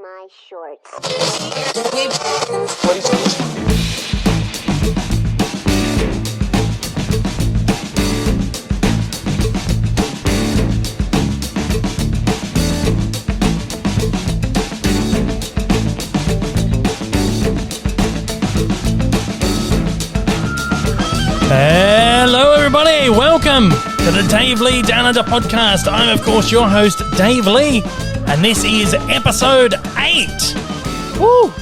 my shorts. Hello everybody, welcome to the Dave Lee Down Under podcast. I'm of course your host Dave Lee, and this is episode 8. Woo!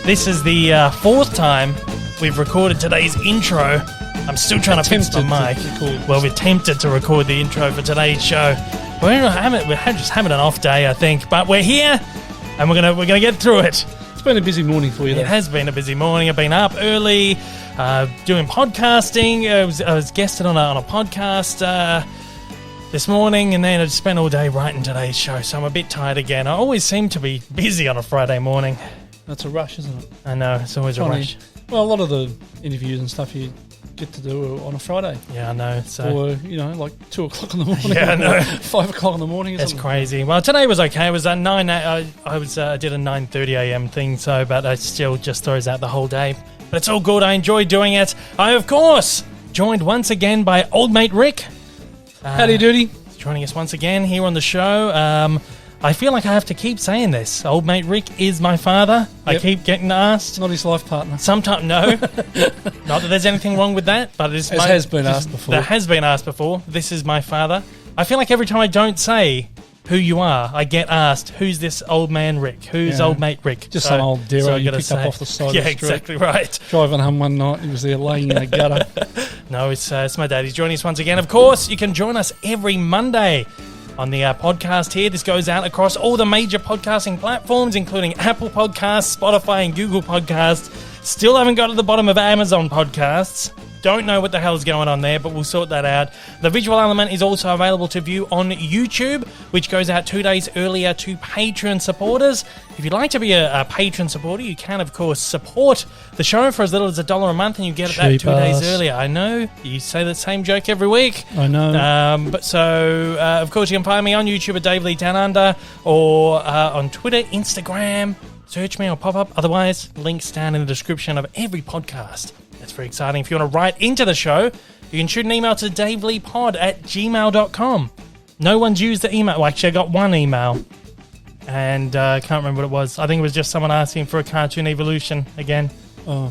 This is the fourth time we've recorded today's intro. I'm still trying to fix my mic. Well, we're tempted to record the intro for today's show. We're just having an off day, I think, but we're here and we're gonna get through it. It's been a busy morning for you, though. It has been a busy morning. I've been up early, doing podcasting. I was guested on a podcast this morning, and then I just spent all day writing today's show, so I'm a bit tired again. I always seem to be busy on a Friday morning. That's a rush, isn't it? I know, it's always a rush. Well, a lot of the interviews and stuff you get to do on a Friday. Yeah, I know. So. Or, like 2 o'clock in the morning. Yeah, I know. 5 o'clock in the morning or That's something. That's crazy. Well, today was okay. It was at 9. I did a 9:30 a.m. thing, but it still just throws out the whole day. But it's all good. I enjoy doing it. I, of course, joined once again by old mate Rick. Howdy doody. Joining us once again here on the show. I feel like I have to keep saying this. Old mate Rick is my father. Yep. I keep getting asked. Not his life partner. Sometimes, no. Not that there's anything wrong with that, but it has been asked before. That has been asked before. This is my father. I feel like every time I don't say who you are, I get asked, who's this old man Rick? Who's old mate Rick? Just some old Darrow you picked up off the side of the street. Yeah, exactly right. Driving home one night, he was there laying in a gutter. No, it's my dad. He's joining us once again. Of course, you can join us every Monday on the podcast here. This goes out across all the major podcasting platforms, including Apple Podcasts, Spotify, and Google Podcasts. Still haven't got to the bottom of Amazon Podcasts. Don't know what the hell is going on there, but we'll sort that out. The visual element is also available to view on YouTube, which goes out 2 days earlier to Patreon supporters. If you'd like to be a patron supporter, you can, of course, support the show for as little as $1 a month, and you get it that 2 days earlier. I know, you say the same joke every week. I know. Of course, you can find me on YouTube at Dave Lee Down Under, or on Twitter, Instagram. Search me or pop up. Otherwise, links down in the description of every podcast. That's very exciting. If you want to write into the show, you can shoot an email to daveleepod@gmail.com. No one's used the email. Well, actually, I got one email, and I can't remember what it was. I think it was just someone asking for a cartoon evolution again. Oh.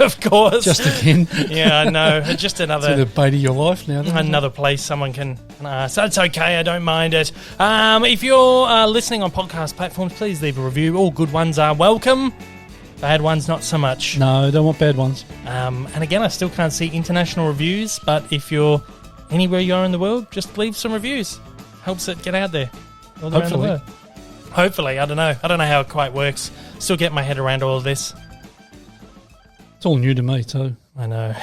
Of course. Just again. Yeah, I know. Just another... It's the bait of your life now. Another place someone can ask. That's okay. I don't mind it. If you're listening on podcast platforms, please leave a review. All good ones are welcome. Bad ones, not so much. No, don't want bad ones. And again, I still can't see international reviews, but if you're anywhere you are in the world, just leave some reviews. Helps it get out there. All around the world. Hopefully, I don't know. I don't know how it quite works. Still get my head around all of this. It's all new to me too. I know.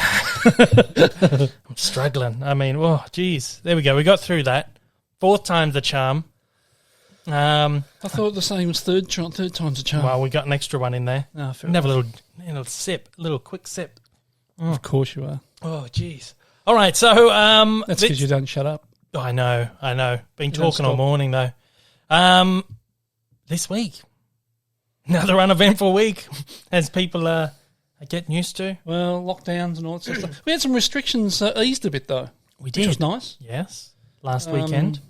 I'm struggling. I mean, oh, geez. There we go. We got through that. 4th time's the charm. I thought the same was third time's a charm. Well, we got an extra one in there. Oh, have a little sip, a little quick sip. Oh. Of course you are. Oh, jeez. All right, so that's because you don't shut up. Oh, I know. Been talking all morning though. This week, another uneventful week, as people are getting used to. Well, lockdowns and all that sort of stuff. We had some restrictions eased a bit though. We did, which was nice. Yes, last weekend.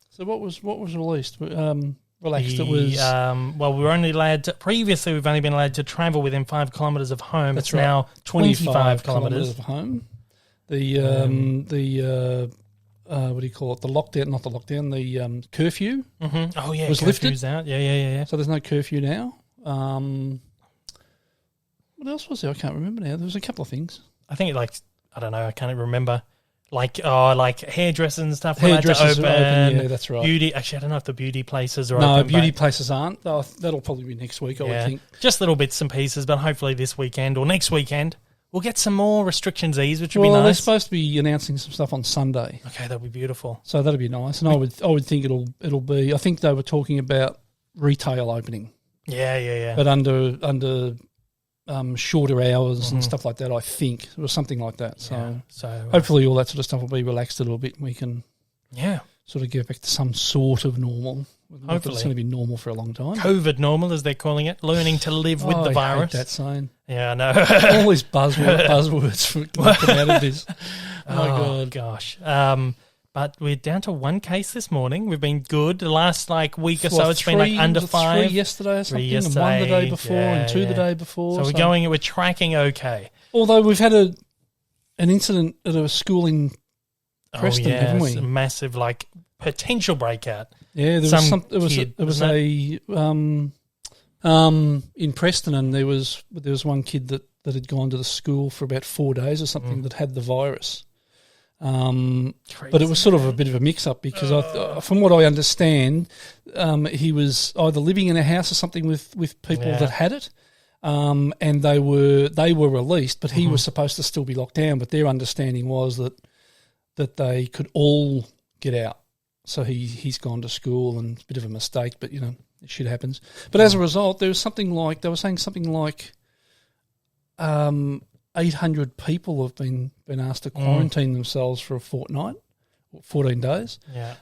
So what was released? Relaxed. It was well, we were only allowed to, previously. We've only been allowed to travel within 5 kilometres of home. That's it's right. now 25 kilometres of home. The what do you call it? The lockdown, not the lockdown. The curfew. Mm-hmm. Oh yeah, was lifted. Out. Yeah. So there's no curfew now. What else was there? I can't remember now. There was a couple of things. I think I don't know. I can't even remember. Like hairdressers and stuff. Hairdressers are open, yeah, that's right. Beauty. Actually, I don't know if the beauty places are open. No, beauty places aren't. That'll probably be next week, I would think. Just little bits and pieces, but hopefully this weekend or next weekend we'll get some more restrictions eased, which would be nice. Well, they're supposed to be announcing some stuff on Sunday. Okay, that'll be beautiful. So that'll be nice, and I would think it'll be. I think they were talking about retail opening. Yeah. But under shorter hours and stuff like that, I think. It was something like that. So hopefully all that sort of stuff will be relaxed a little bit and we can sort of get back to some sort of normal. Hopefully. It's going to be normal for a long time. COVID normal, as they're calling it, learning to live with the virus. I hate that saying. Yeah, I know. All these buzzwords come out of this. Oh, my God. Gosh. But we're down to one case this morning. We've been good. The last week or so, it's been under 5. 3 yesterday or something, and 1 the day before, and 2 the day before. So we're tracking okay. Although we've had an incident at a school in Preston, haven't we? A massive potential breakout. Yeah, there was in Preston, and there was one kid that had gone to the school for about 4 days or something that had the virus. But it was sort of a bit of a mix-up because from what I understand, he was either living in a house or something with people that had it, and they were released, but he was supposed to still be locked down. But their understanding was that they could all get out. So he's gone to school, and it's a bit of a mistake, but shit happens. But as a result, there was something like 800 people have been asked to quarantine themselves for a fortnight, 14 days. Yeah.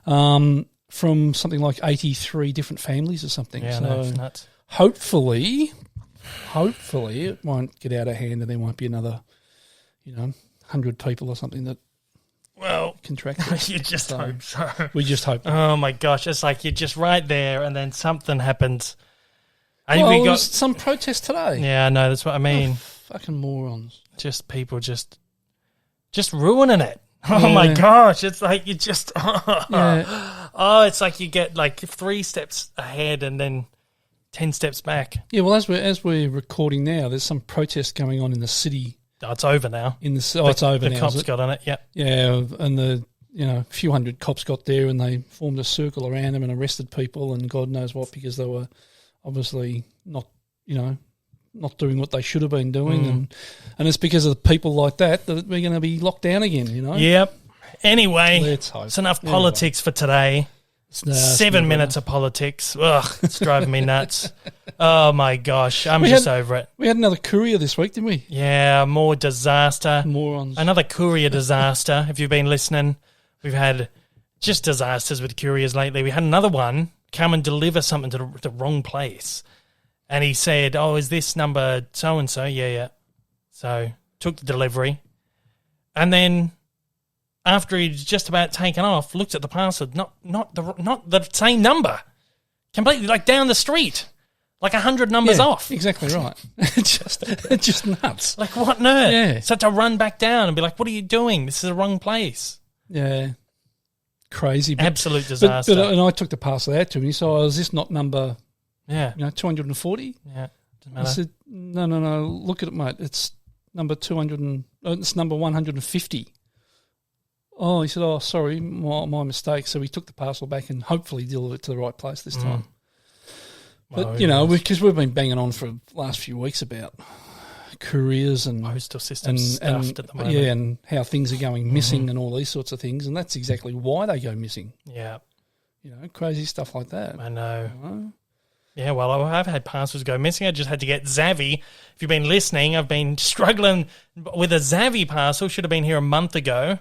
From something like 83 different families or something. Yeah, so no, it's nuts. Hopefully it won't get out of hand, and there won't be another, 100 people or something that contract it. You just hope so. We just hope. Oh my gosh, it's like you're just right there, and then something happens. We got some protest today. Yeah, I know, that's what I mean. Fucking morons. Just people just ruining it. Oh my gosh, it's like you just it's like you get 3 steps ahead and then 10 steps back. Yeah, well, as we're recording now, there's some protest going on in the city. Oh, it's over now. It's over now. The cops got on it, yeah. Yeah, and a few hundred cops got there, and they formed a circle around them and arrested people and God knows what, because they were obviously not doing what they should have been doing, and it's because of people like that we're going to be locked down again, Yep. Anyway, let's hope. It's enough politics for today. 7 minutes of politics. Ugh, it's driving me nuts. Oh, my gosh. I'm just over it. We had another courier this week, didn't we? Yeah, more disaster. Morons. Another courier disaster, if you've been listening. We've had just disasters with couriers lately. We had another one come and deliver something to the wrong place. And he said, is this number so-and-so? Yeah. So took the delivery. And then after he'd just about taken off, looked at the parcel, not the same number. Completely down the street. 100 numbers off. Exactly right. It's just nuts. What nerd? Yeah. So to run back down and be like, what are you doing? This is the wrong place. Yeah. Crazy. Absolute disaster. And I took the parcel out to him. He said, is this not number... Yeah. 240? Yeah. Doesn't matter. I said, no, look at it, mate. It's number 200 it's number 150. Oh, he said, sorry, my mistake. So we took the parcel back and hopefully delivered it to the right place this time. But, because we've been banging on for the last few weeks about couriers and postal system stuffed at the moment. Yeah, and how things are going missing and all these sorts of things. And that's exactly why they go missing. Yeah. Crazy stuff like that. I know. Yeah, well, I've had parcels go missing. I just had to get Zavvi. If you've been listening, I've been struggling with a Zavvi parcel. Should have been here a month ago.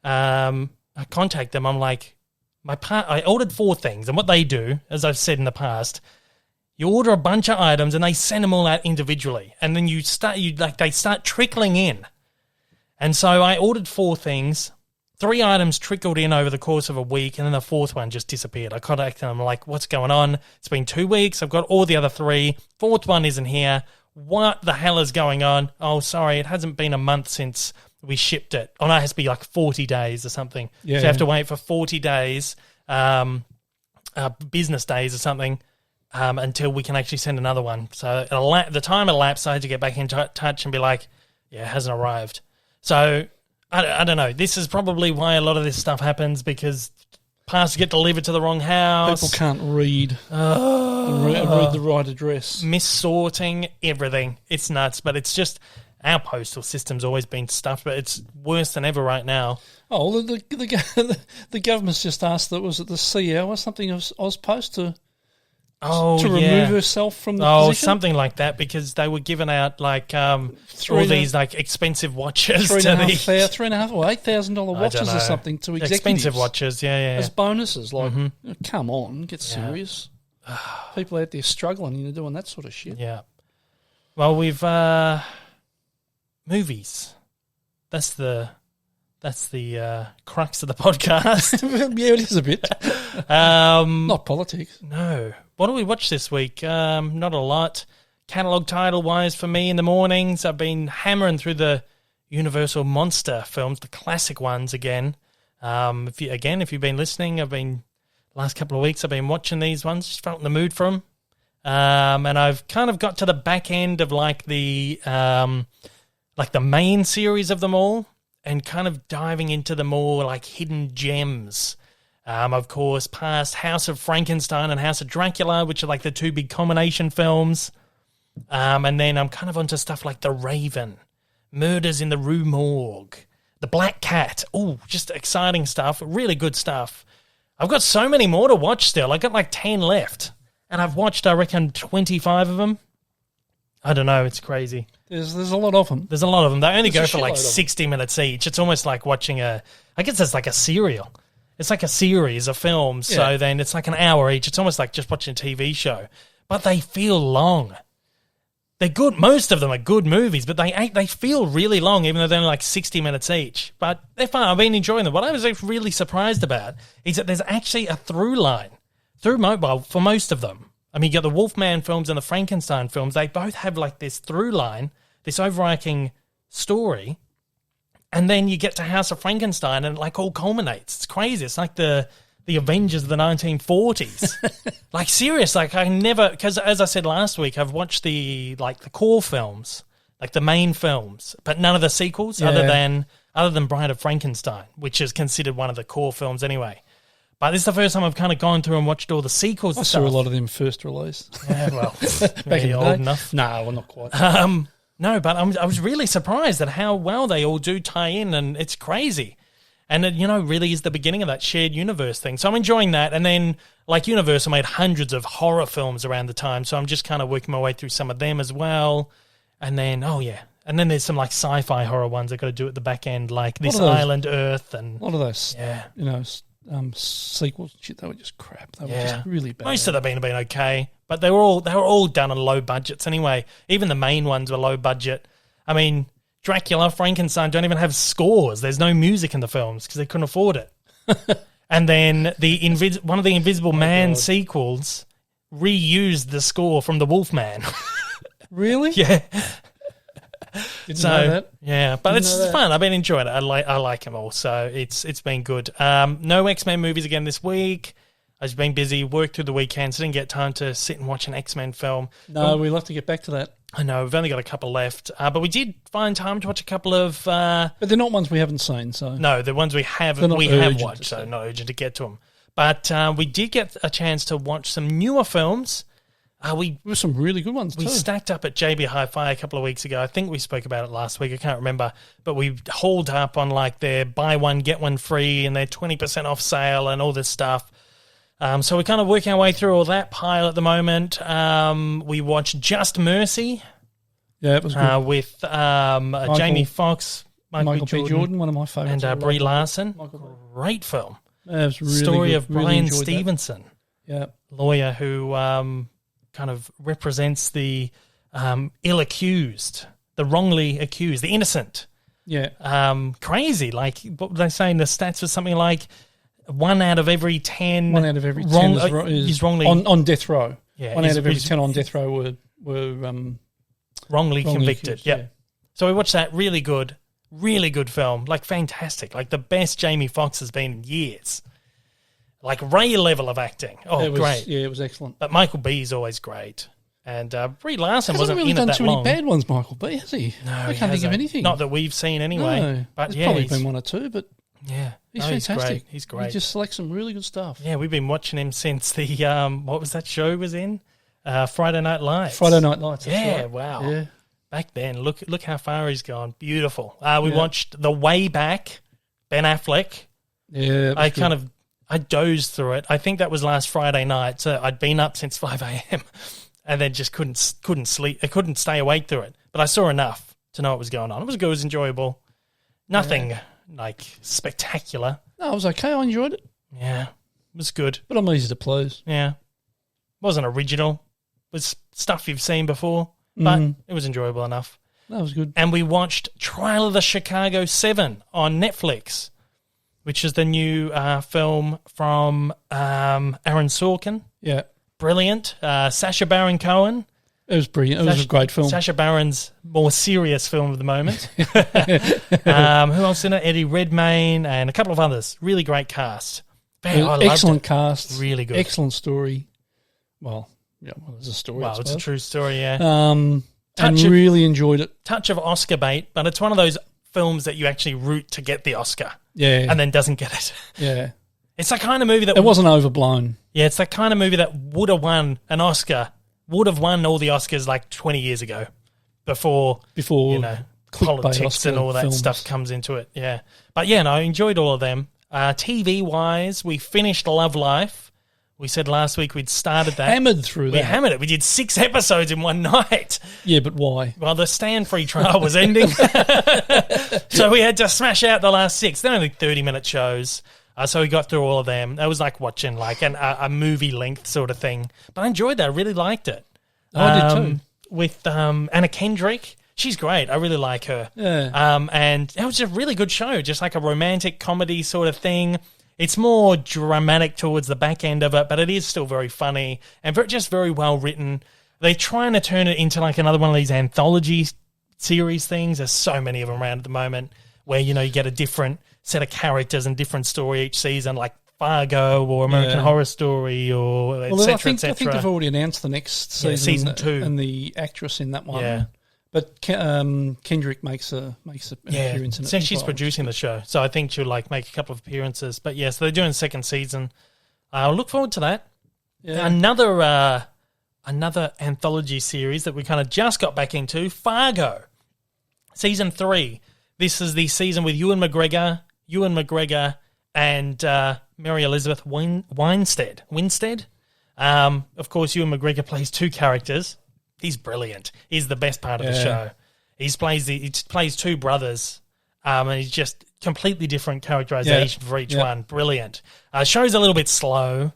I contact them. I'm like, I ordered 4 things. And what they do, as I've said in the past, you order a bunch of items and they send them all out individually. And then they start trickling in. And so I ordered 4 things. 3 items trickled in over the course of a week, and then the 4th one just disappeared. I contacted them. I'm like, what's going on? It's been 2 weeks. I've got all the other 3. 4th one isn't here. What the hell is going on? Oh, sorry, it hasn't been a month since we shipped it. Oh, no, it has to be 40 days or something. Yeah. So you have to wait for 40 days, business days or something, until we can actually send another one. So the time elapsed, I had to get back in touch and be like, yeah, it hasn't arrived. So... I don't know. This is probably why a lot of this stuff happens, because parcels get delivered to the wrong house. People can't read and read the right address. Missorting, everything. It's nuts, but it's just our postal system's always been stuffed, but it's worse than ever right now. Oh, the government's just asked, that was it the CEO or something of Ozpost to to remove herself from the position? Something like that, because they were giving out like all these like expensive watches to $3,500 or $8,000 watches or something to executives. Expensive watches, yeah. As bonuses. Like, come on, get serious. People out there struggling, doing that sort of shit. Yeah. Well, we've movies. That's the crux of the podcast. Yeah, it is a bit. Not politics. No. What do we watch this week? Not a lot. Catalog title-wise for me in the mornings, I've been hammering through the Universal Monster films, the classic ones again. If you've been listening, last couple of weeks I've been watching these ones, just felt in the mood for them. And I've kind of got to the back end of like the main series of them all, and kind of diving into the more like hidden gems. Of course, past House of Frankenstein and House of Dracula, which are like the two big combination films. And then I'm kind of onto stuff like The Raven, Murders in the Rue Morgue, The Black Cat. Oh, just exciting stuff, really good stuff. I've got so many more to watch still. I got like 10 left, and I've watched, I reckon, 25 of them. I don't know, it's crazy. There's a lot of them. There's a lot of them. They only go for like 60 minutes each. It's almost like watching I guess it's like a serial. It's like a series of films, so then it's like an hour each. It's almost like just watching a TV show. But they feel long. They're good. Most of them are good movies, but they feel really long, even though they're only like 60 minutes each. But they're fun. I've been enjoying them. What I was really surprised about is that there's actually a through line through mobile for most of them. I mean, you got the Wolfman films and the Frankenstein films. They both have like this through line, this overarching story. And then you get to House of Frankenstein and it like all culminates. It's crazy. It's like the Avengers of the 1940s. Like serious. Like I never, because as I said last week, I've watched the core films, like the main films, but none of the sequels other than Bride of Frankenstein, which is considered one of the core films anyway. But this is the first time I've kind of gone through and watched all the sequels. I saw a lot of them first release. Yeah, well, back in the old day. enough. No, well, not quite. No, but I was really surprised at how well they all do tie in, and it's crazy. And it, really is the beginning of that shared universe thing. So I'm enjoying that. And then, like, Universal made hundreds of horror films around the time, so I'm just kind of working my way through some of them as well. And then, and then there's some, like, sci-fi horror ones I got to do at the back end, like This Island Earth. And a lot of those, sequels and shit, they were just crap. They were just really bad. Most of them have been okay, but they were all done on low budgets anyway. Even the main ones were low budget. I mean, Dracula, Frankenstein don't even have scores. There's no music in the films because they couldn't afford it. And then one of the Invisible Man sequels reused the score from the Wolfman. Really? Yeah. Didn't know that. Yeah, but it's fun. I've been enjoying it. I like them all, so it's been good. No X-Men movies again this week. I've just been busy, worked through the weekend, so didn't get time to sit and watch an X-Men film. No, we'll have to get back to that. I know, we've only got a couple left, but we did find time to watch a couple of... but they're not ones we haven't seen, so... No, the ones we have watched, so not urgent to get to them. But we did get a chance to watch some newer films. There were some really good ones, We stacked up at JB Hi-Fi a couple of weeks ago. I think we spoke about it last week. I can't remember. But we hauled up on like their buy one, get one free and their 20% off sale and all this stuff. So we're kind of working our way through all that pile at the moment. We watched Just Mercy. Yeah, it was good. With Jamie Foxx, Michael B. Jordan, one of my favourites. And Brie Larson. Great film. Yeah, it was really Story good. of Brian Stevenson. Lawyer who... kind of represents the ill-accused, the wrongly accused, the innocent. Yeah. Crazy. Like, what were they saying? The stats was something like 1 out of every 10... 1 out of every 10 is wrongly... On death row. Yeah. 1 out of every 10 on death row were wrongly convicted. Accused, yeah. So we watched that. Really good film. Like, fantastic. Like, the best Jamie Foxx has been in years. Like Ray level of acting. Great. Yeah, it was excellent. But Michael B is always great. And Brie Larson wasn't really in it that long. He hasn't really done too many bad ones, Michael B, has he? No, I can't think of anything. Not that we've seen anyway. No, but there's probably been one or two, but he's fantastic. He's great. He just selects some really good stuff. Yeah, we've been watching him since the, what was that show he was in? Friday Night Lights. Friday Night Lights, that's yeah, right. Wow. Yeah. Back then, look how far he's gone. Beautiful. We watched The Way Back, Ben Affleck. Yeah, I kind of I dozed through it. I think that was last Friday night. So I'd been up since 5 a.m. and then just couldn't sleep. I couldn't stay awake through it. But I saw enough to know what was going on. It was good. It was enjoyable. Nothing spectacular. No, it was okay. I enjoyed it. Yeah, it was good. But I'm easy to please. Yeah. Wasn't original. It was stuff you've seen before. But it was enjoyable enough. That was good. And we watched Trial of the Chicago 7 on Netflix, which is the new film from Aaron Sorkin. Yeah. Brilliant. Sacha Baron Cohen. It was brilliant. It was a great film. Sacha Baron's more serious film of the moment. Who else in it? Eddie Redmayne and a couple of others. Really great cast. Man, excellent cast. Really good. Excellent story. Well, it's a story. Well, it's a true story, yeah. And really enjoyed it. Touch of Oscar bait, but it's one of those films that you actually root to get the Oscar. Yeah. And then doesn't get it. Yeah. It's that kind of movie that... It wasn't overblown. Yeah, it's that kind of movie that would have won an Oscar, would have won all the Oscars like 20 years ago before politics Oscar and all that films. stuff comes into it. Yeah. But yeah, no, I enjoyed all of them. TV-wise, we finished Love Life. We said last week we'd started that. Hammered through that. We hammered it. We did 6 episodes in one night. Yeah, but why? Well, the Stan free trial was ending. So we had to smash out the last 6. They're only 30-minute shows. So we got through all of them. It was like watching like a movie length sort of thing. But I enjoyed that. I really liked it. I did too. With Anna Kendrick. She's great. I really like her. Yeah. And it was a really good show. Just like a romantic comedy sort of thing. It's more dramatic towards the back end of it, but it is still very funny and just very well written. They're trying to turn it into like another one of these anthology series things. There's so many of them around at the moment where, you get a different set of characters and different story each season, like Fargo or American Horror Story or et cetera, et cetera. I think they've already announced the next season. Yeah, season 2. And the actress in that one. Yeah. But Kendrick makes an appearance in it. So she's producing the show, so I think she'll make a couple of appearances. But yes, they're doing a second season. I'll look forward to that. Yeah. Another anthology series that we kind of just got back into, Fargo, season 3. This is the season with Ewan McGregor, and Mary Elizabeth Winstead. Of course, Ewan McGregor plays 2 characters. He's brilliant. He's the best part of the show. He plays 2 brothers, and he's just completely different characterization for each one. Brilliant. Show's a little bit slow.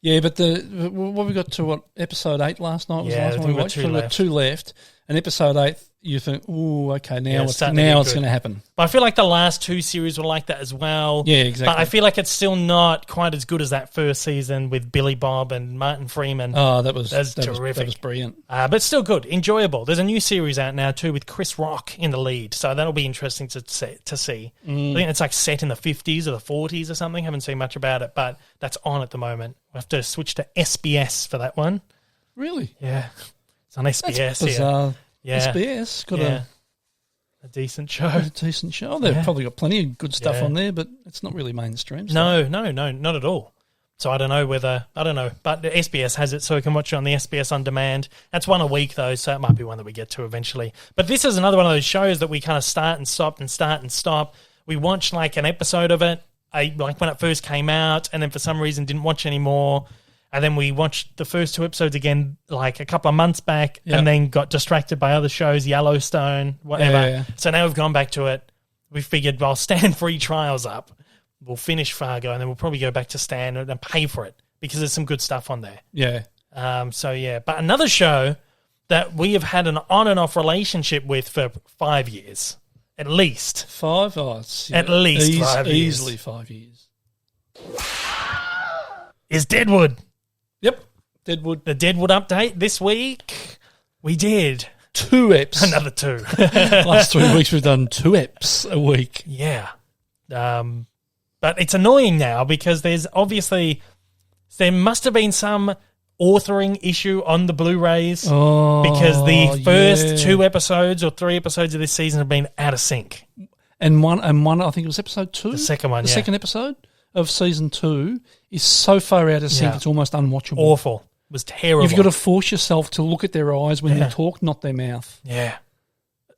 Yeah, but what we got to episode 8 last night was the last one we watched. We got 2 left, and episode 8 you think, oh, okay, now it's going to happen. But I feel like the last 2 series were like that as well. Yeah, exactly. But I feel like it's still not quite as good as that first season with Billy Bob and Martin Freeman. Oh, that was terrific. That was brilliant. But still good, enjoyable. There's a new series out now too with Chris Rock in the lead, so that'll be interesting to see. I think it's like set in the 50s or the 40s or something. Haven't seen much about it, but that's on at the moment. We'll have to switch to SBS for that one. Really? Yeah. It's on SBS. That's bizarre. Yeah. SBS got a decent show. A decent show. They've probably got plenty of good stuff on there, but it's not really mainstream stuff. No, not at all. So I don't know. But the SBS has it, so we can watch it on the SBS On Demand. That's one a week, though, so it might be one that we get to eventually. But this is another one of those shows that we kind of start and stop. We watched like an episode of it, like when it first came out, and then for some reason didn't watch anymore. And then we watched the first 2 episodes again like a couple of months back and then got distracted by other shows, Yellowstone, whatever. Yeah. So now we've gone back to it. We figured, well, Stan free trials up. We'll finish Fargo and then we'll probably go back to Stan and pay for it because there's some good stuff on there. Yeah. But another show that we have had an on and off relationship with for 5 years, at least. 5? Oh, at least 5 years. Easily 5 years. Is Deadwood. Yep, Deadwood. The Deadwood update this week. We did 2 eps. Another 2. Last 3 weeks we've done 2 eps a week. Yeah. But it's annoying now because there must have been some authoring issue on the Blu-rays because the first 2 episodes or 3 episodes of this season have been out of sync. And one, I think it was episode 2. The second one, The second episode of season 2 is so far out of sync it's almost unwatchable. Awful. It was terrible. You've got to force yourself to look at their eyes when they talk, not their mouth. Yeah.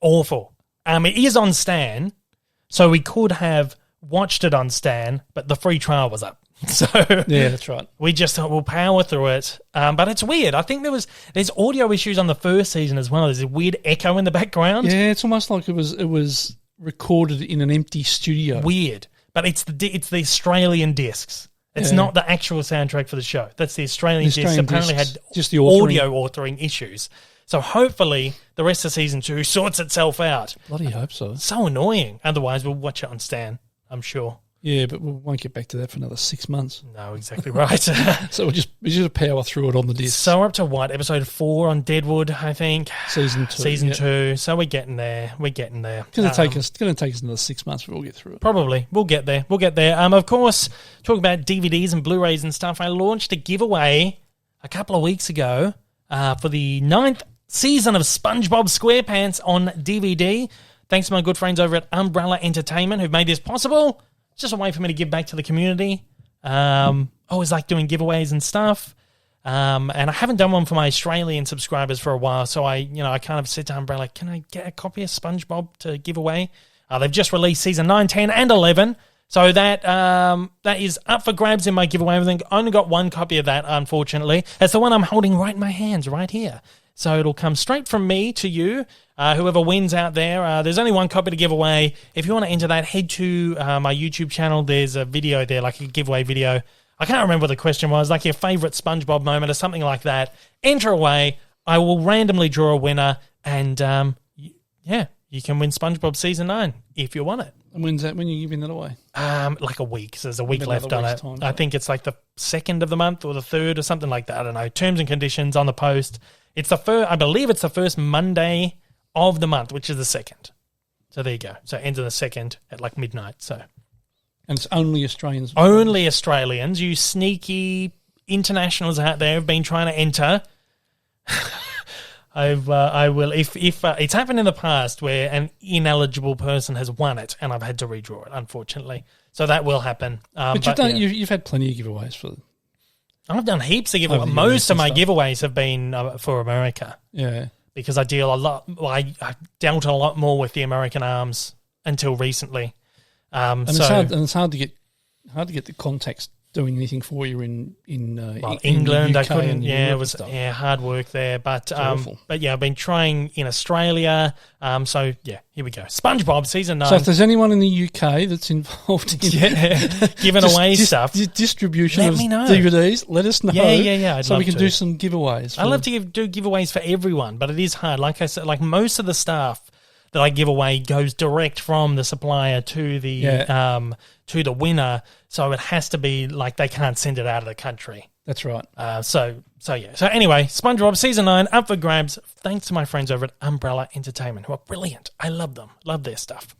Awful. It is on Stan, so we could have watched it on Stan, but the free trial was up. So Yeah, that's right. we just thought we'll power through it. But it's weird. I think there's audio issues on the first season as well. There's a weird echo in the background. Yeah, it's almost like it was recorded in an empty studio. Weird. But it's the Australian discs. It's not the actual soundtrack for the show. That's the Australian discs. Apparently had just the audio authoring issues. So hopefully the rest of season 2 sorts itself out. Bloody hope so. So annoying. Otherwise we'll watch it on Stan, I'm sure. Yeah, but we won't get back to that for another 6 months. No, exactly right. So we just power through it on the disc. So we're up to what? Episode 4 on Deadwood, I think. Season 2. So we're getting there. It's going to take us another 6 months, but we'll get through it. Probably. We'll get there. Of course, talking about DVDs and Blu-rays and stuff, I launched a giveaway a couple of weeks ago for the 9th season of SpongeBob SquarePants on DVD. Thanks to my good friends over at Umbrella Entertainment who've made this possible. It's just a way for me to give back to the community. I always like doing giveaways and stuff. And I haven't done one for my Australian subscribers for a while, so I kind of said to Umbrella, can I get a copy of SpongeBob to give away? They've just released season 9, 10, and 11, so that is up for grabs in my giveaway. I think I only got one copy of that, unfortunately. It's the one I'm holding right in my hands right here. So it'll come straight from me to you. Whoever wins out there, there's only one copy to give away. If you want to enter that, head to my YouTube channel. There's a video there, like a giveaway video. I can't remember what the question was, like your favourite SpongeBob moment or something like that. Enter away. I will randomly draw a winner, and you can win SpongeBob Season 9 if you want it. And when's that? When are you giving that away? Like a week. So there's a week left on it. I think it's like the 2nd of the month or the 3rd or something like that. I don't know. Terms and conditions on the post. It's I believe it's the first Monday of the month, which is the 2nd. So there you go. So ends of the 2nd at like midnight. So, and it's only Australians. Only Australians. You sneaky internationals out there have been trying to enter. I will if it's happened in the past where an ineligible person has won it and I've had to redraw it, unfortunately. So that will happen. But you've had plenty of giveaways for. I've done heaps of giveaways. Most of my giveaways have been for America. Yeah. Because I deal a lot. Well, I dealt a lot more with the American arms until recently. It's hard to get the contacts doing anything for you in England. UK I couldn't. Yeah, it was hard work there. But awful. But yeah, I've been trying in Australia. So yeah, here we go. SpongeBob Season 9. So if there's anyone in the UK that's involved in giving away stuff, distribution let of me know. DVDs, let us know. Yeah. So we can do some giveaways. I love to do giveaways for everyone, but it is hard. Like I said, like most of the stuff that I give away goes direct from the supplier to the winner, so it has to be like they can't send it out of the country. That's right. So anyway, SpongeBob Season 9 up for grabs. Thanks to my friends over at Umbrella Entertainment, who are brilliant. I love them. Love their stuff.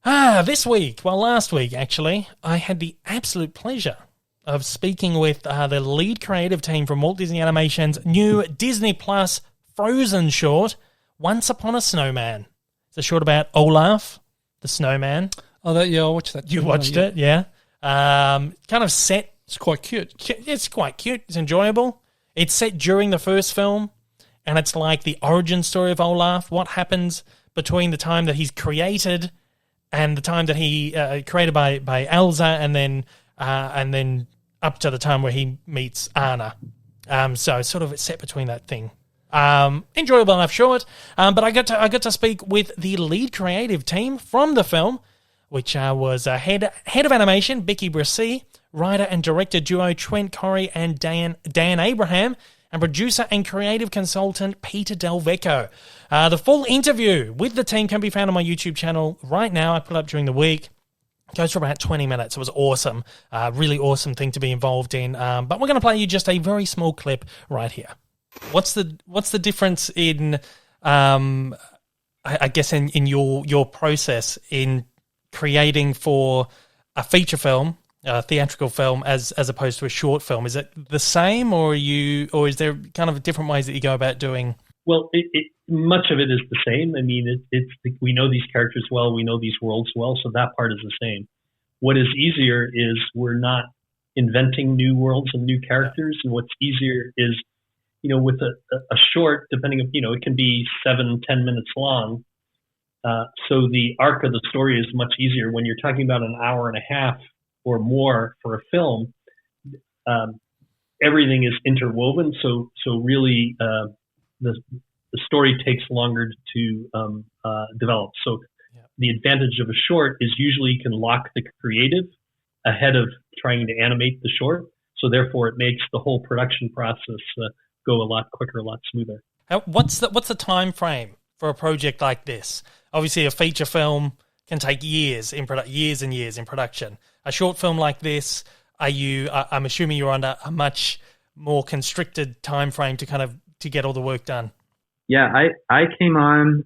Last week actually, I had the absolute pleasure of speaking with the lead creative team from Walt Disney Animation's new Disney Plus Frozen short, Once Upon a Snowman. It's a short about Olaf, the snowman. Oh, I watched that. You watched it, yeah. Kind of set. It's quite cute. It's quite cute. It's enjoyable. It's set during the first film, and it's like the origin story of Olaf, what happens between the time that he's created and the time that he created by Elsa, and then up to the time where he meets Anna. So sort of it's set between that thing. Enjoyable enough short, but I got to speak with the lead creative team from the film, which was head of animation Becky Brissy, writer and director duo Trent Corey and Dan Abraham, and producer and creative consultant Peter Del Vecchio. The full interview with the team can be found on my YouTube channel right now. I put it up during the week. It goes for about 20 minutes. It was awesome. Really awesome thing to be involved in. But we're going to play you just a very small clip right here. What's the difference in, I guess, in your process in creating for a feature film, a theatrical film, as opposed to a short film? Is it the same, or is there kind of different ways that you go about doing? Well, much of it is the same. I mean, we know these characters well, we know these worlds well, so that part is the same. What is easier is we're not inventing new worlds and new characters, and what's easier is, with a short, depending on, it can be 7-10 minutes long. So the arc of the story is much easier. When you're talking about an hour and a half or more for a film, everything is interwoven. So really, the story takes longer to develop. So the advantage of a short is usually you can lock the creative ahead of trying to animate the short. So therefore, it makes the whole production process go a lot quicker, a lot smoother. What's the time frame for a project like this? Obviously, a feature film can take years and years in production. A short film like this, I'm assuming you're under a much more constricted time frame to get all the work done. Yeah, I came on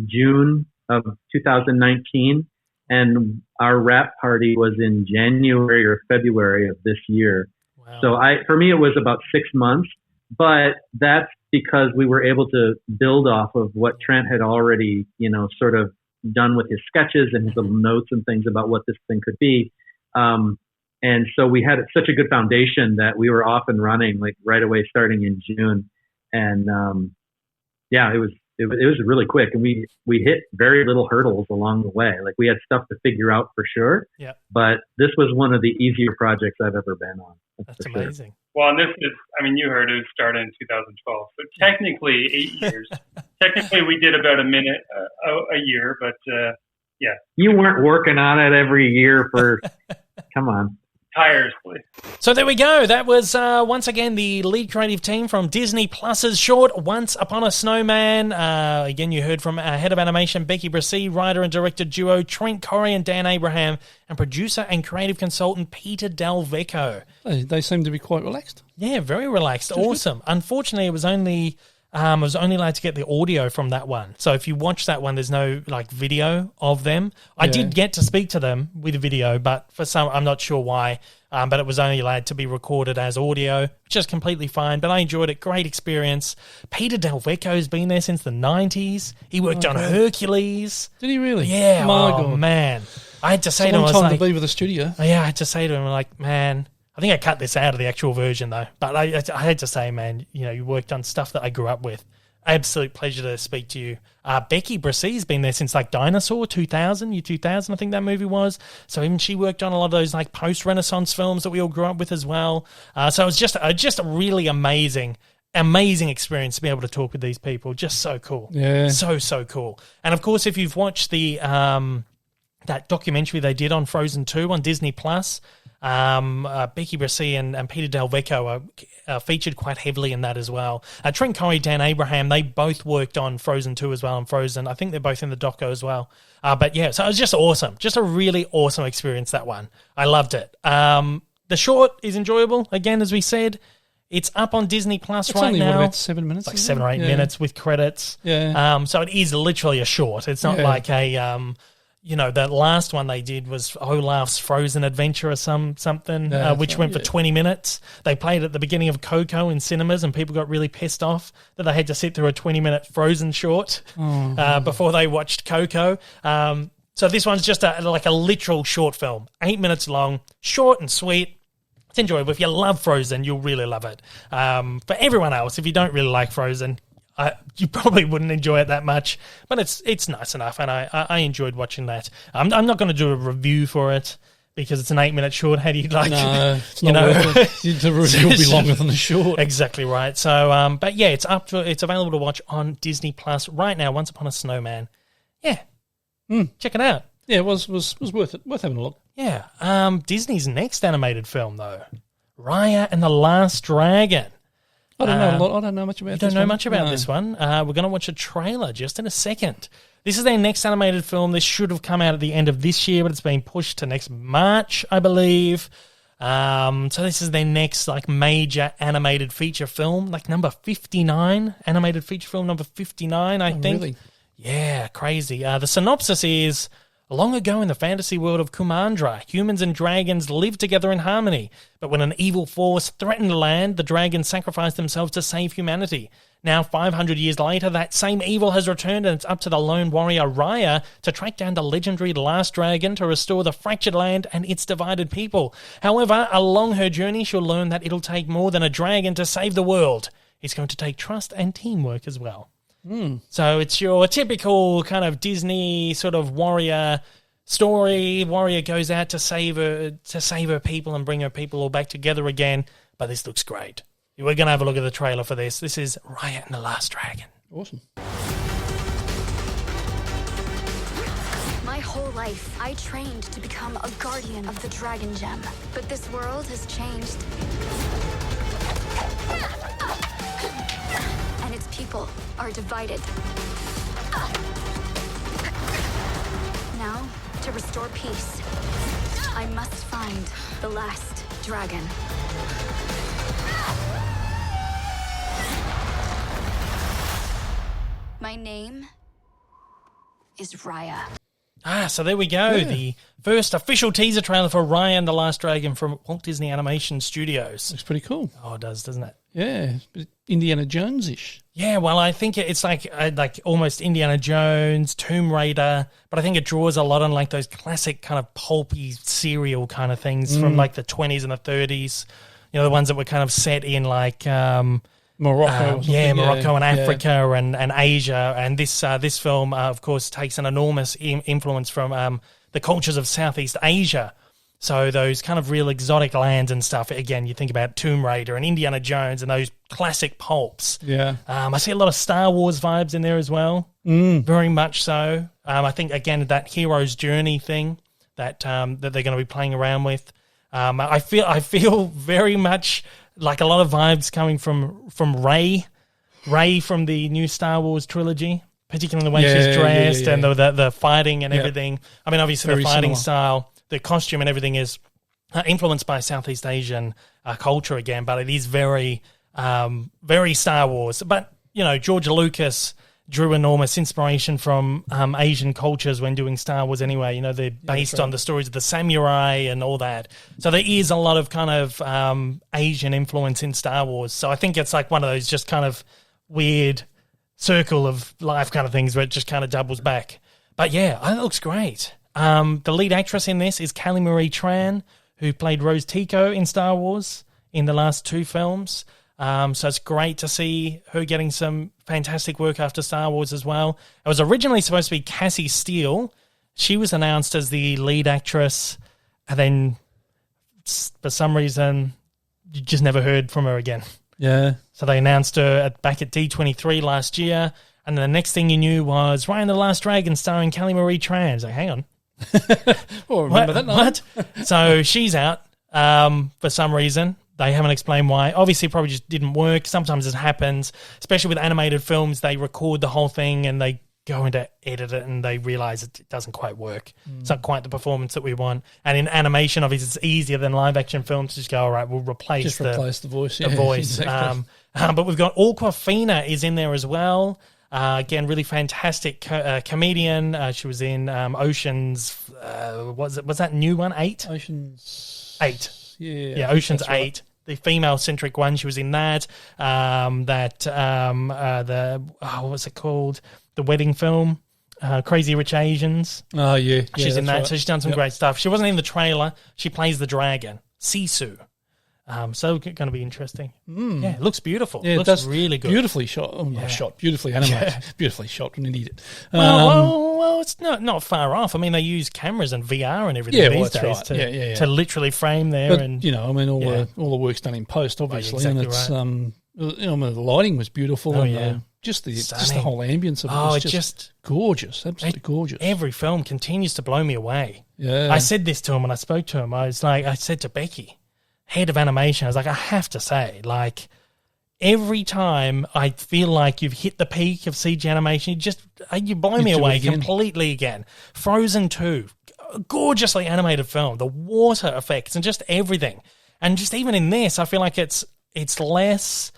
June of 2019, and our wrap party was in January or February of this year. Wow. So for me, it was about 6 months, but that's because we were able to build off of what Trent had already, sort of done with his sketches and his little notes and things about what this thing could be. And so we had such a good foundation that we were off and running like right away, starting in June. And it was really quick, and we hit very little hurdles along the way. Like, we had stuff to figure out for sure. Yeah. But this was one of the easier projects I've ever been on. That's amazing. Sure. Well, and this is, you heard it started in 2012. So technically 8 years. Technically we did about a minute a year, but yeah. You weren't working on it every year for, come on. Tirelessly. So there we go. That was once again the lead creative team from Disney Plus's short Once Upon a Snowman. Again, you heard from head of animation Becky Brissy, writer and director duo Trent Corey and Dan Abraham, and producer and creative consultant Peter Del Vecchio. They seem to be quite relaxed. Yeah, very relaxed. Awesome. Unfortunately, it was only allowed to get the audio from that one. So if you watch that one, there's no video of them. I did get to speak to them with video, but for some, I'm not sure why. But it was only allowed to be recorded as audio, which is completely fine. But I enjoyed it. Great experience. Peter Del Vecchio's been there since the 90s. He worked on Hercules. Did he really? Yeah. My God, man. I had to say to him, it's a long time to be with the studio. Yeah, I had to say to him, man, I think I cut this out of the actual version, though. But I had to say, man, you worked on stuff that I grew up with. Absolute pleasure to speak to you. Becky Brissy's been there since Dinosaur 2000, year 2000, I think that movie was. So even she worked on a lot of those post-Renaissance films that we all grew up with as well. So it was just a really amazing experience to be able to talk with these people. Just so cool. Yeah. So cool. And of course, if you've watched the that documentary they did on Frozen 2 on Disney Plus, Becky Brissy and Peter Del Vecchio are featured quite heavily in that as well. Trent Corey, Dan Abraham, they both worked on Frozen 2 as well, and Frozen, I think they're both in the doco as well. But yeah, so it was just awesome. Just a really awesome experience, that one. I loved it. The short is enjoyable, again, as we said. It's up on Disney Plus right now. It's only, about 7 minutes? It's 7 or 8 minutes with credits. Yeah. So it is literally a short. It's not like a... the last one they did was Olaf's Frozen Adventure or something, which went for 20 minutes. They played at the beginning of Coco in cinemas, and people got really pissed off that they had to sit through a 20-minute Frozen short before they watched Coco. So this one's just a literal short film, 8 minutes long, short and sweet. It's enjoyable. If you love Frozen, you'll really love it. For everyone else, if you don't really like Frozen, you probably wouldn't enjoy it that much, but it's nice enough, and I enjoyed watching that. I'm not going to do a review for it because it's an 8 minute short. How do you like? No, it's not worth it. The review will be longer than the short. Exactly right. So, but yeah, it's available to watch on Disney Plus right now. Once Upon a Snowman. Yeah, check it out. Yeah, it was worth it. Worth having a look. Yeah. Disney's next animated film though, Raya and the Last Dragon. I don't know much about this one. You don't know much about this one. We're going to watch a trailer just in a second. This is their next animated film. This should have come out at the end of this year, but it's been pushed to next March, I believe. So this is their next major animated feature film, number 59, animated feature film number 59, I think. Really? Yeah, crazy. The synopsis is... Long ago in the fantasy world of Kumandra, humans and dragons lived together in harmony. But when an evil force threatened land, the dragons sacrificed themselves to save humanity. Now, 500 years later, that same evil has returned, and it's up to the lone warrior Raya to track down the legendary last dragon to restore the fractured land and its divided people. However, along her journey, she'll learn that it'll take more than a dragon to save the world. It's going to take trust and teamwork as well. So it's your typical kind of Disney sort of warrior story. Warrior goes out to save her people and bring her people all back together again. But this looks great. We're going to have a look at the trailer for this. This is Raya and the Last Dragon. Awesome. My whole life, I trained to become a guardian of the Dragon Gem. But this world has changed. And its people are divided. Now, to restore peace, I must find the last dragon. My name is Raya. So there we go. Yeah. The first official teaser trailer for Raya and the Last Dragon from Walt Disney Animation Studios. Looks pretty cool. Oh, it does, doesn't it? Yeah, Indiana Jones-ish. Yeah, well, I think it's like almost Indiana Jones, Tomb Raider, but I think it draws a lot on like those classic kind of pulpy serial kind of things from like the 20s and the 30s. You know, the ones that were kind of set in like Morocco. Morocco and Africa and Asia. And this film, of course, takes an enormous influence from the cultures of Southeast Asia. So those kind of real exotic lands and stuff, again, you think about Tomb Raider and Indiana Jones and those classic pulps. Yeah. I see a lot of Star Wars vibes in there as well, very much so. I think, again, that hero's journey thing that they're going to be playing around with. I feel very much like a lot of vibes coming from Rey from the new Star Wars trilogy, particularly the way she's dressed and the fighting and everything. I mean, obviously very the fighting style, the costume and everything is influenced by Southeast Asian culture again, but it is very, very Star Wars. But, you know, George Lucas drew enormous inspiration from Asian cultures when doing Star Wars anyway. You know, they're based on the stories of the samurai and all that. So there is a lot of kind of Asian influence in Star Wars. So I think it's like one of those just kind of weird circle of life kind of things where it just kind of doubles back. But yeah, it looks great. The lead actress in this is Kelly Marie Tran, who played Rose Tico in Star Wars in the last two films. So it's great to see her getting some fantastic work after Star Wars as well. It was originally supposed to be Cassie Steele. She was announced as the lead actress, and then for some reason, you just never heard from her again. Yeah. So they announced her back at D23 last year, and then the next thing you knew was Raya and the Last Dragon starring Kelly Marie Tran. It's like, hang on. Oh, remember that night? What? So she's out for some reason. They haven't explained why. Obviously, it probably just didn't work. Sometimes it happens, especially with animated films. They record the whole thing and they go into edit it and they realize it doesn't quite work. It's not quite the performance that we want. And in animation, obviously, it's easier than live action films to just go, all right, we'll replace the voice. The voice. Exactly. But we've got Awkwafina is in there as well. Again, really fantastic comedian. She was in Ocean's. Was that new one? 8? Ocean's 8. Yeah, Ocean's 8. Right. The female-centric one. She was in that. What was it called? The wedding film, Crazy Rich Asians. Oh, yeah. She's in that. Right. So she's done some great stuff. She wasn't in the trailer. She plays the dragon, Sisu. So going to be interesting. Yeah, it looks beautiful. Yeah, it looks really good. Beautifully shot. Oh, not shot. Beautifully animated. Yeah. Beautifully shot. An idiot. Well, it's not far off. I mean, they use cameras and VR and everything these days to literally frame there. But, and you know, I mean, all the work's done in post, obviously, exactly and it's right. you know, the lighting was beautiful. Oh, and just the whole ambience of it was just gorgeous, absolutely gorgeous. Every film continues to blow me away. Yeah, I said this to him when I spoke to him. I said to Becky, head of animation, I was like, I have to say, like, every time I feel like you've hit the peak of CG animation, you blow me away completely again. Frozen 2, gorgeously animated film, the water effects and just everything. And just even in this, I feel like it's less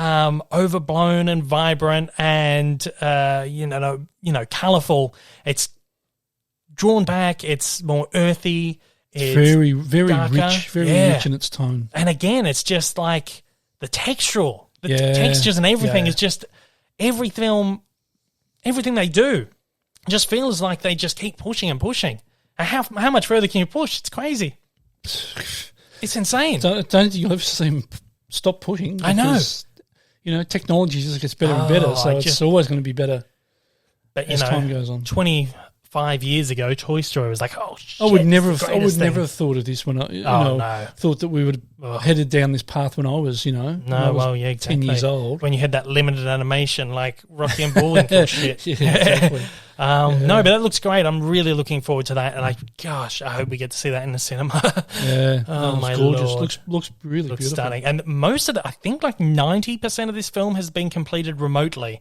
overblown and vibrant and colourful. It's drawn back. It's more earthy. It's very, very darker. rich in its tone. And again, it's just like the textural, textures and everything is just every film, everything they do just feels like they just keep pushing and pushing. And how much further can you push? It's crazy. It's insane. Don't think you'll ever see them stop pushing. Because, I know. You know, technology just gets better and better, so it's always going to be better as time goes on. 5 years ago, Toy Story was like, oh shit, I would never have thought of this when I no. thought that we would have headed down this path when I was, exactly. 10 years old. When you had that limited animation like Rocky and Bullwinkle shit. Yeah, exactly. No, but that looks great. I'm really looking forward to that, and I hope we get to see that in the cinema. Yeah, my gorgeous. Lord. Looks really beautiful. Stunning. And most of I think like 90% of this film has been completed remotely.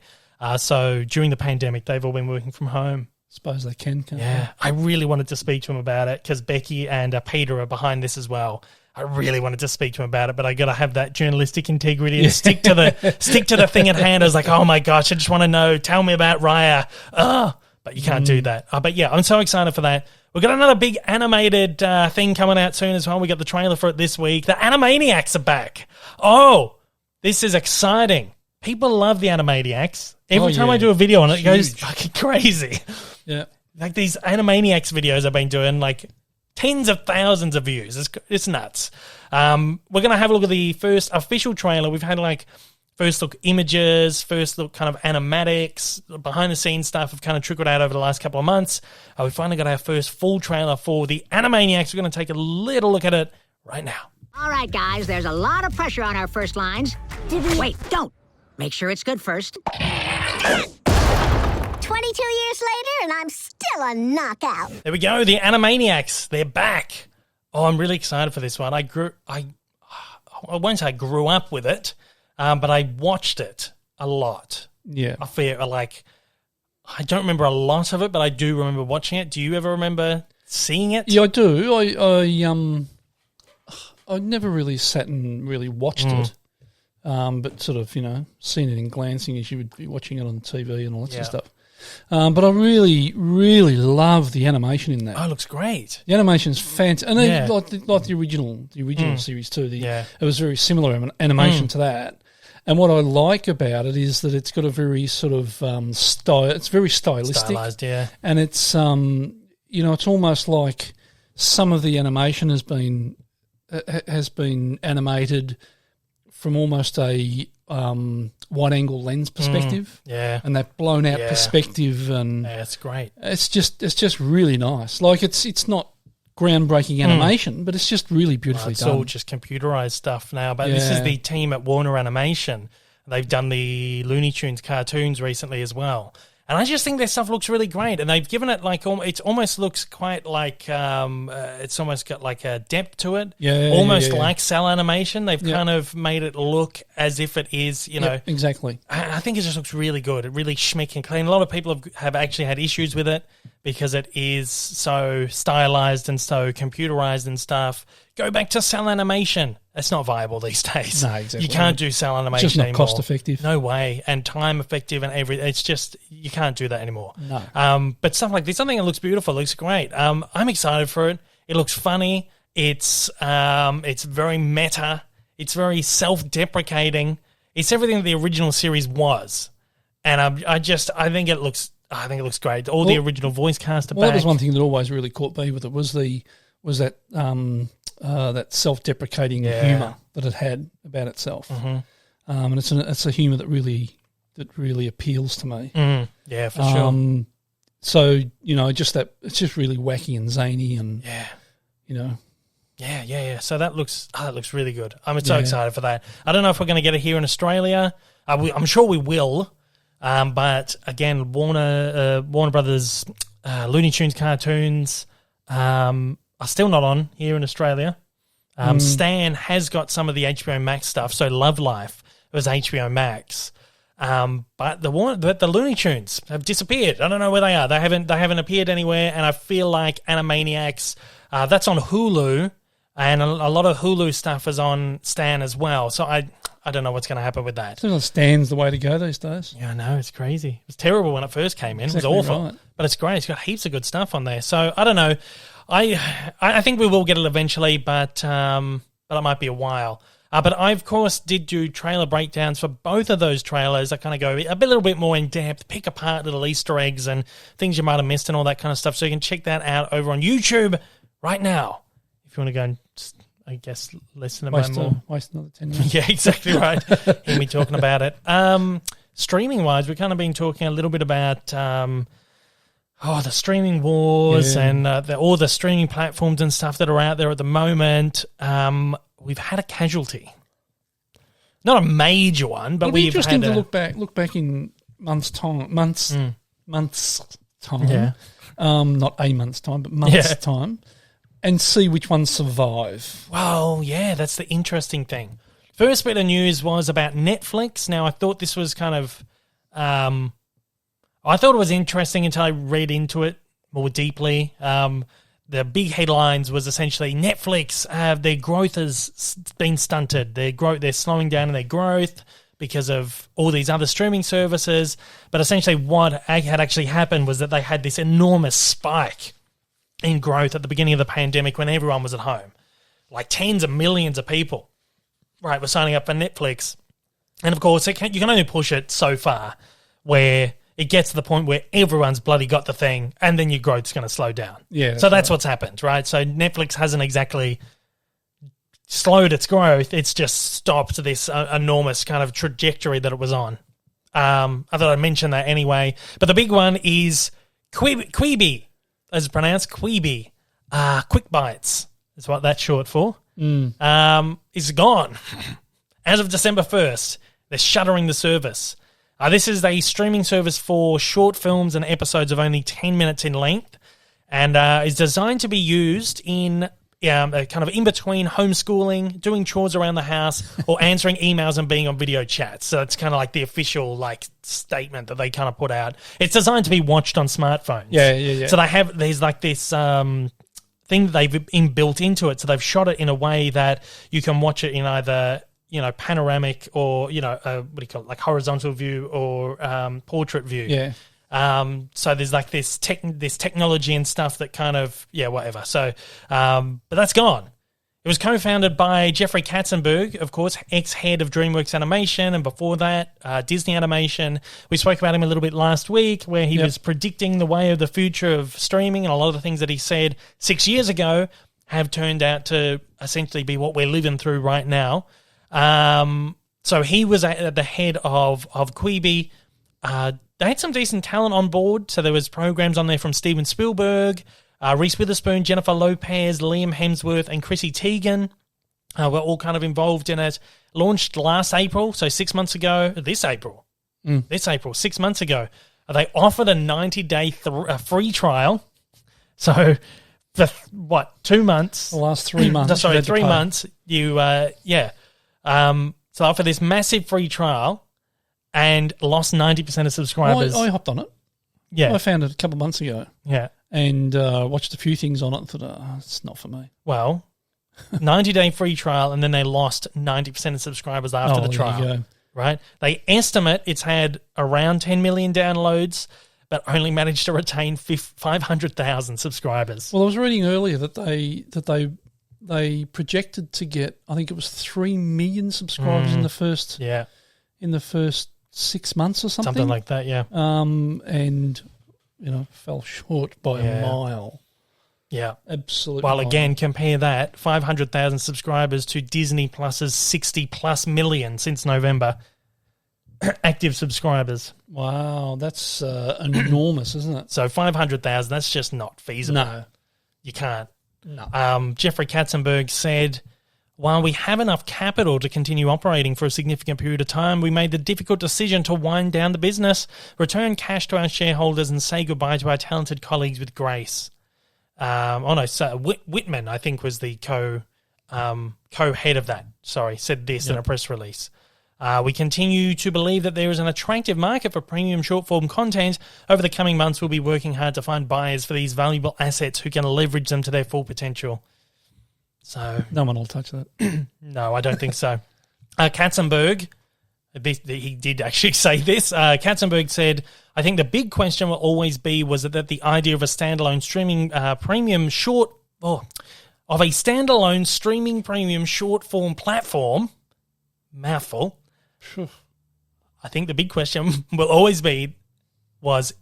So during the pandemic, they've all been working from home. Suppose they can't Yeah, I really wanted to speak to him about it because Becky and Peter are behind this as well. I really wanted to speak to him about it, but I got to have that journalistic integrity and stick to the thing at hand. I was like, oh my gosh, I just want to know. Tell me about Raya. But you can't do that. But yeah, I'm so excited for that. We've got another big animated thing coming out soon as well. We got the trailer for it this week. The Animaniacs are back. Oh, this is exciting. People love the Animaniacs. Every time I do a video on it, it goes fucking crazy. Yeah. Like these Animaniacs videos I've been doing, like tens of thousands of views. It's nuts. We're going to have a look at the first official trailer. We've had like first look images, first look kind of animatics, behind the scenes stuff have kind of trickled out over the last couple of months. We finally got our first full trailer for the Animaniacs. We're going to take a little look at it right now. All right, guys, there's a lot of pressure on our first lines. Wait, don't. Make sure it's good first. 22 years later, and I'm still a knockout. There we go, the Animaniacs. They're back. Oh, I'm really excited for this one. I won't say I grew up with it, but I watched it a lot. Yeah. I feel like I don't remember a lot of it, but I do remember watching it. Do you ever remember seeing it? Yeah, I do. I never really sat and really watched it. But sort of, seen it in glancing as you would be watching it on TV and all that sort of stuff. But I really, really love the animation in that. Oh, it looks great. The animation's fantastic. And even like the original series too. It was very similar animation to that. And what I like about it is that it's got a very sort of style. It's very stylistic. Stylized, yeah. And it's, it's almost like some of the animation has been animated from almost a wide-angle lens perspective, and that blown-out perspective, and it's great. It's just really nice. Like it's not groundbreaking animation, but it's just really beautifully it's done. It's all just computerized stuff now. But this is the team at Warner Animation. They've done the Looney Tunes cartoons recently as well. And I just think their stuff looks really great. And they've given it like, it almost looks quite like, it's almost got like a depth to it. Almost like cell animation. They've kind of made it look as if it is, exactly. I think it just looks really good. It really schmick and clean. A lot of people have actually had issues with it because it is so stylized and so computerized and stuff. Go back to cell animation. It's not viable these days. No, exactly. You can't do cell animation it's just not anymore. cost effective. No way. And time effective and everything. It's just, you can't do that anymore. No. But stuff like this, I think it looks beautiful. It looks great. I'm excited for it. It looks funny. It's very meta. It's very self-deprecating. It's everything that the original series was. And I think it looks great. All the original voice cast are back. That was one thing that always really caught me with it was that self-deprecating humour that it had about itself, and it's a humour that really appeals to me. Yeah, for sure. So just that it's just really wacky and zany, and So that looks really good. I'm so excited for that. I don't know if we're going to get it here in Australia. I'm sure we will. But again, Warner Brothers Looney Tunes cartoons are still not on here in Australia. Stan has got some of the HBO Max stuff, so Love Life was HBO Max. But the Looney Tunes have disappeared. I don't know where they are. They haven't appeared anywhere, and I feel like Animaniacs, that's on Hulu, and a lot of Hulu stuff is on Stan as well. So I don't know what's going to happen with that. Stan's the way to go these days. Yeah, I know, it's crazy. It was terrible when it first came in. Exactly, it was awful. Right. But it's great. It's got heaps of good stuff on there. So I don't know. I think we will get it eventually, but it might be a while. But I, of course, did do trailer breakdowns for both of those trailers. I kind of go a little bit more in depth, pick apart little Easter eggs and things you might have missed and all that kind of stuff. So you can check that out over on YouTube right now. If you want to go and just, I guess, listen to waste another 10 minutes. Yeah, exactly right. Hear me talking about it. Streaming-wise, we've kind of been talking a little bit about the streaming wars and all the streaming platforms and stuff that are out there at the moment, we've had a casualty. Not a major one, but we've interesting had to look back in months time. Yeah. Not a month's time, but months' time, and see which ones survive. Well, yeah, that's the interesting thing. First bit of news was about Netflix. Now, I thought this was kind of... I thought it was interesting until I read into it more deeply. The big headlines was essentially Netflix, their growth has been stunted. They're slowing down in their growth because of all these other streaming services. But essentially what had actually happened was that they had this enormous spike in growth at the beginning of the pandemic when everyone was at home. Like tens of millions of people, right, were signing up for Netflix. And, of course, you can only push it so far where it gets to the point where everyone's bloody got the thing and then your growth's going to slow down. Yeah. So that's what's happened, right? So Netflix hasn't exactly slowed its growth. It's just stopped this enormous kind of trajectory that it was on. I thought I'd mention that anyway. But the big one is Quibi, as it's pronounced, Quibi. Quick Bites is what that's short for. Is gone. As of December 1st, they're shuttering the service. This is a streaming service for short films and episodes of only 10 minutes in length and is designed to be used in kind of in between homeschooling, doing chores around the house, or answering emails and being on video chats. So it's kind of like the official statement that they kind of put out. It's designed to be watched on smartphones. Yeah. So there's like this thing that they've inbuilt into it. So they've shot it in a way that you can watch it in either panoramic or, what do you call it, like horizontal view or portrait view. Yeah. So there's like this technology and stuff that kind of, whatever. So, but that's gone. It was co-founded by Jeffrey Katzenberg, of course, ex-head of DreamWorks Animation, and before that, Disney Animation. We spoke about him a little bit last week where he was predicting the way of the future of streaming, and a lot of the things that he said 6 years ago have turned out to essentially be what we're living through right now. So he was at the head of Quibi. They had some decent talent on board. So there was programs on there from Steven Spielberg, Reese Witherspoon, Jennifer Lopez, Liam Hemsworth, and Chrissy Teigen were all kind of involved in it. Launched last April, so 6 months ago. This April, 6 months ago. They offered a 90-day free trial. So for 2 months? The last 3 months. Sorry, 3 months. So for this massive free trial and lost 90% of subscribers. I hopped on it. Yeah. I found it a couple of months ago. Yeah. And watched a few things on it and thought, it's not for me. Well, 90-day free trial, and then they lost 90% of subscribers after the trial. There you go. Right? They estimate it's had around 10 million downloads, but only managed to retain 500,000 subscribers. Well, I was reading earlier that they projected to get, I think it was 3 million subscribers in the first 6 months or something. Something like that, yeah. And fell short by a mile. Yeah, absolutely. Well, again, compare that 500,000 subscribers to Disney Plus's 60+ million since November active subscribers. Wow, that's enormous, isn't it? So 500,000, that's just not feasible. No, you can't. No. Jeffrey Katzenberg said, while we have enough capital to continue operating for a significant period of time, we made the difficult decision to wind down the business, return cash to our shareholders, and say goodbye to our talented colleagues with grace. Whitman, I think, was the co-head of that. Said this in a press release. We continue to believe that there is an attractive market for premium short-form content. Over the coming months, we'll be working hard to find buyers for these valuable assets who can leverage them to their full potential. So no one will touch that. No, I don't think so. Katzenberg, he did actually say this. Katzenberg said, I think the big question will always be was that the idea of a standalone streaming premium short-form platform, mouthful, I think the big question will always be was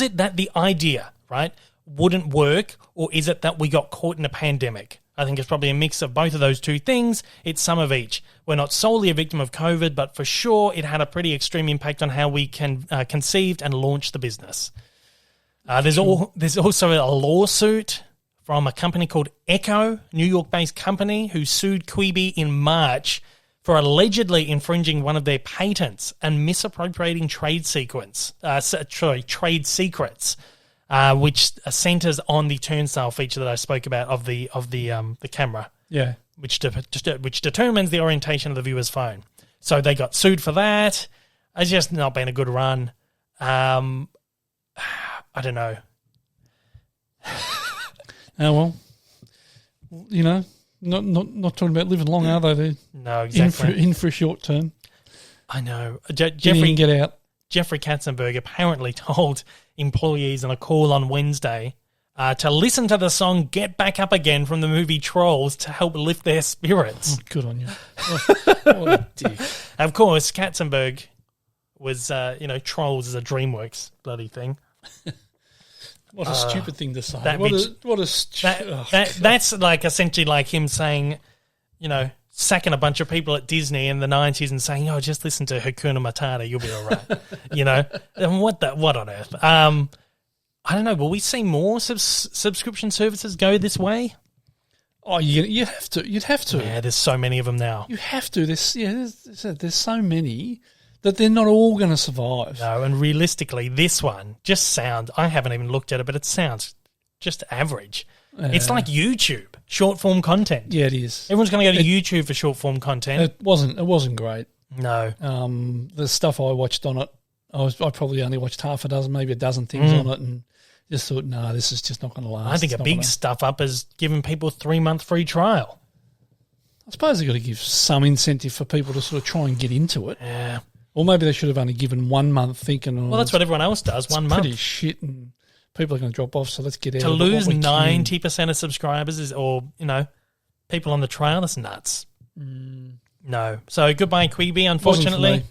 it that the idea, right, wouldn't work, or is it that we got caught in a pandemic? I think it's probably a mix of both of those two things. It's some of each. We're not solely a victim of COVID, but for sure it had a pretty extreme impact on how we conceived and launched the business. There's also a lawsuit from a company called Echo, New York-based company, who sued Quibi in March for allegedly infringing one of their patents and misappropriating trade secrets, which centers on the turnstile feature that I spoke about of the camera. Yeah. Which determines the orientation of the viewer's phone. So they got sued for that. It's just not been a good run. I don't know. Oh, well, not talking about living long, are they? They're no, exactly. In for a short term. I know. Jeffrey, get out. Jeffrey Katzenberg apparently told employees on a call on Wednesday to listen to the song Get Back Up Again from the movie Trolls to help lift their spirits. Oh, good on you. What a dick. Of course, Katzenberg was, Trolls is a DreamWorks bloody thing. What a stupid thing to say. That's like essentially like him saying, sacking a bunch of people at Disney in the 90s and saying, just listen to Hakuna Matata, you'll be all right. And what on earth? I don't know. Will we see more subscription services go this way? Oh, you have to. You'd have to. Yeah, there's so many of them now. You have to. There's so many that they're not all going to survive. No, and realistically, this one I haven't even looked at it, but it sounds just average. It's like YouTube, short-form content. Yeah, it is. Everyone's going to go to YouTube for short-form content. It wasn't great. No. The stuff I watched on it, I probably only watched half a dozen, maybe a dozen things on it, and just thought, no, this is just not going to last. I think a big stuff up is giving people a 3-month free trial. I suppose they've got to give some incentive for people to sort of try and get into it. Yeah. Or maybe they should have only given 1 month thinking, well, that's what everyone else does, 1 month. Pretty shit, and people are going to drop off, so let's get out to of it. To lose 90% of subscribers people on the trail, that's nuts. No. So goodbye, Quibi, unfortunately.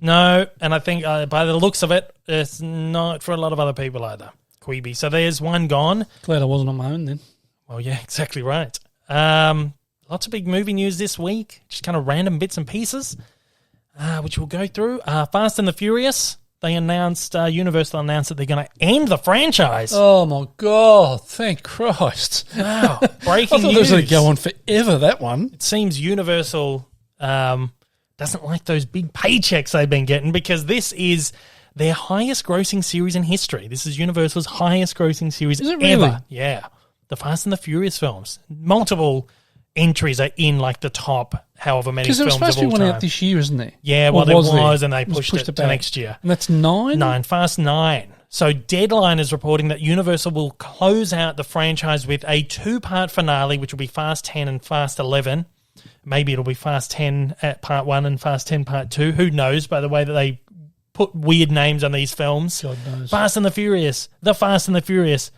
No, and I think by the looks of it, it's not for a lot of other people either, Quibi. So there's one gone. Glad I wasn't on my own then. Well, yeah, exactly right. Lots of big movie news this week, just kind of random bits and pieces. Which we'll go through. Fast and the Furious, Universal announced that they're going to end the franchise. Oh, my God. Thank Christ. Wow. Breaking I thought news. It was going to go on forever, that one. It seems Universal doesn't like those big paychecks they've been getting because this is their highest grossing series in history. This is Universal's highest grossing series ever. Really? Yeah. The Fast and the Furious films. Multiple entries are in like the top however many films of all time. Because there was supposed to be one out this year, isn't there? Yeah, well, there was, and they pushed it to next year. And that's 9? Fast 9. So Deadline is reporting that Universal will close out the franchise with a 2-part finale, which will be Fast 10 and Fast 11. Maybe it'll be Fast 10 at Part 1 and Fast 10 Part 2. Who knows, by the way that they put weird names on these films. God knows. Fast and the Furious, The Fast and the Furious,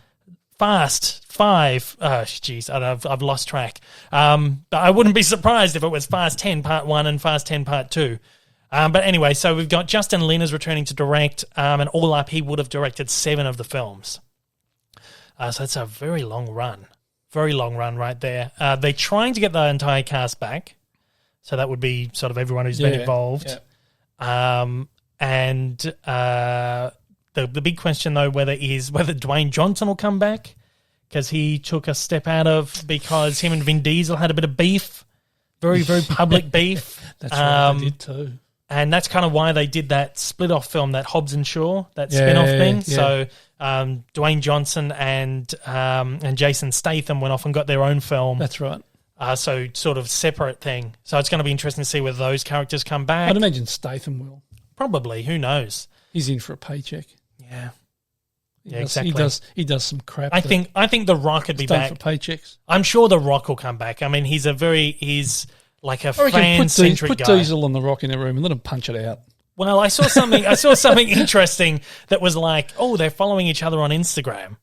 Fast 5. Oh, jeez, I've lost track. But I wouldn't be surprised if it was Fast 10 Part 1 and Fast 10 Part 2. But anyway, so we've got Justin Lin is returning to direct, and all up he would have directed 7 of the films. So it's a very long run. Very long run right there. They're trying to get the entire cast back. So that would be sort of everyone who's been involved. Yeah. The big question, though, whether Dwayne Johnson will come back because he took a step out of because him and Vin Diesel had a bit of beef, very, very public beef. That's right, they did too. And that's kind of why they did that split-off film, that Hobbs and Shaw, that spin-off thing. Yeah. So Dwayne Johnson and Jason Statham went off and got their own film. That's right. So sort of separate thing. So it's going to be interesting to see whether those characters come back. I'd imagine Statham will. Probably. Who knows? He's in for a paycheck. Yeah. Exactly. He does some crap. I think The Rock could be back for paychecks. I'm sure The Rock will come back. I mean, he's like a fan-centric guy. Put Diesel and The Rock in the room and let him punch it out. Well, I saw something interesting that was like, oh, they're following each other on Instagram.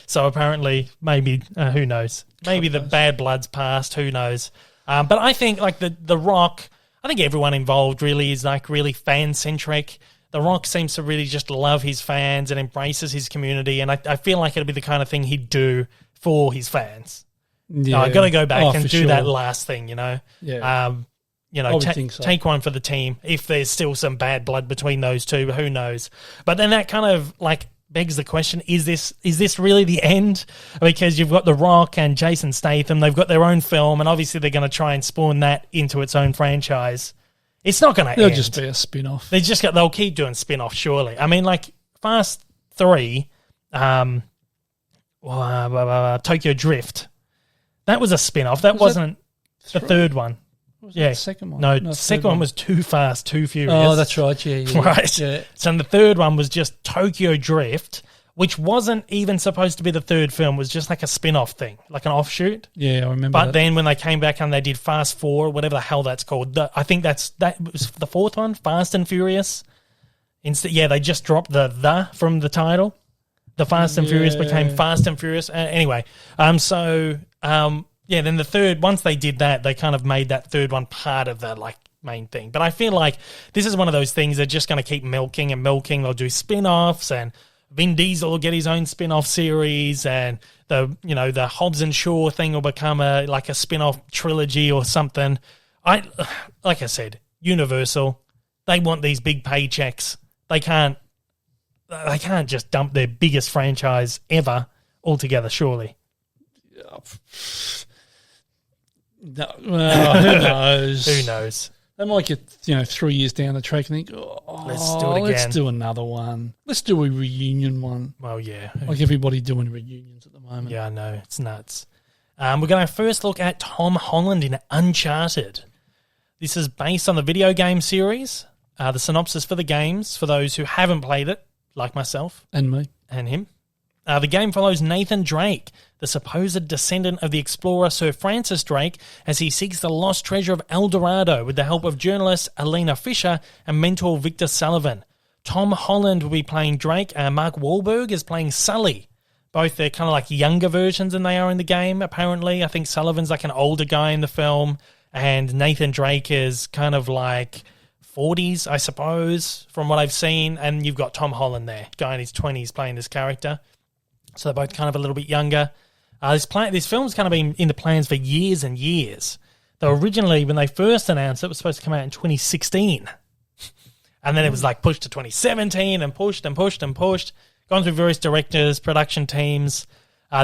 So apparently, maybe who knows? Maybe the bad blood's passed. Who knows? But I think like the Rock. I think everyone involved really is like really fan-centric. The Rock seems to really just love his fans and embraces his community, and I feel like it'd be the kind of thing he'd do for his fans. Yeah. I've got to go back and do that last thing, Yeah. Take one for the team. If there's still some bad blood between those two, who knows? But then that kind of like begs the question, is this really the end? Because you've got The Rock and Jason Statham, they've got their own film, and obviously they're going to try and spawn that into its own franchise. It's not going to end. It'll just be a spin-off. They'll keep doing spin-offs, surely. I mean, like Fast 3, Tokyo Drift, that was a spin-off. That wasn't the third one. The second one? No, the second one was Too Fast, Too Furious. Oh, that's right, yeah. Right. Yeah. So the third one was just Tokyo Drift, which wasn't even supposed to be the third film. It was just like a spin-off thing, like an offshoot. Yeah, I remember But then when they came back and they did Fast 4, whatever the hell that's called, I think that was the fourth one, Fast and Furious. They just dropped the from the title. The Fast and Furious became Fast and Furious. Anyway, then the third, once they did that, they kind of made that third one part of the like main thing. But I feel like this is one of those things they're just going to keep milking and milking. They'll do spin-offs, and Vin Diesel will get his own spin-off series, and the Hobbs and Shaw thing will become a spin-off trilogy or something. Like I said, Universal, they want these big paychecks. They can't just dump their biggest franchise ever altogether, surely. No, well, who knows? Who knows? They might get 3 years down the track and think, let's do it again. Let's do another one. Let's do a reunion one. Well, yeah. Like everybody doing reunions at the moment. Yeah, I know. It's nuts. We're going to first look at Tom Holland in Uncharted. This is based on the video game series. The synopsis for the games, for those who haven't played it, like myself. And me. And him. The game follows Nathan Drake, the supposed descendant of the explorer Sir Francis Drake, as he seeks the lost treasure of El Dorado with the help of journalist Elena Fisher and mentor Victor Sullivan. Tom Holland will be playing Drake, and Mark Wahlberg is playing Sully. Both they're kind of like younger versions than they are in the game, apparently. I think Sullivan's like an older guy in the film, and Nathan Drake is kind of like 40s, I suppose, from what I've seen. And you've got Tom Holland there, guy in his 20s playing this character. So they're both kind of a little bit younger. This film's kind of been in the plans for years and years. Though originally, when they first announced it, was supposed to come out in 2016. And then it was like pushed to 2017 and pushed and pushed and pushed. Gone through various directors, production teams.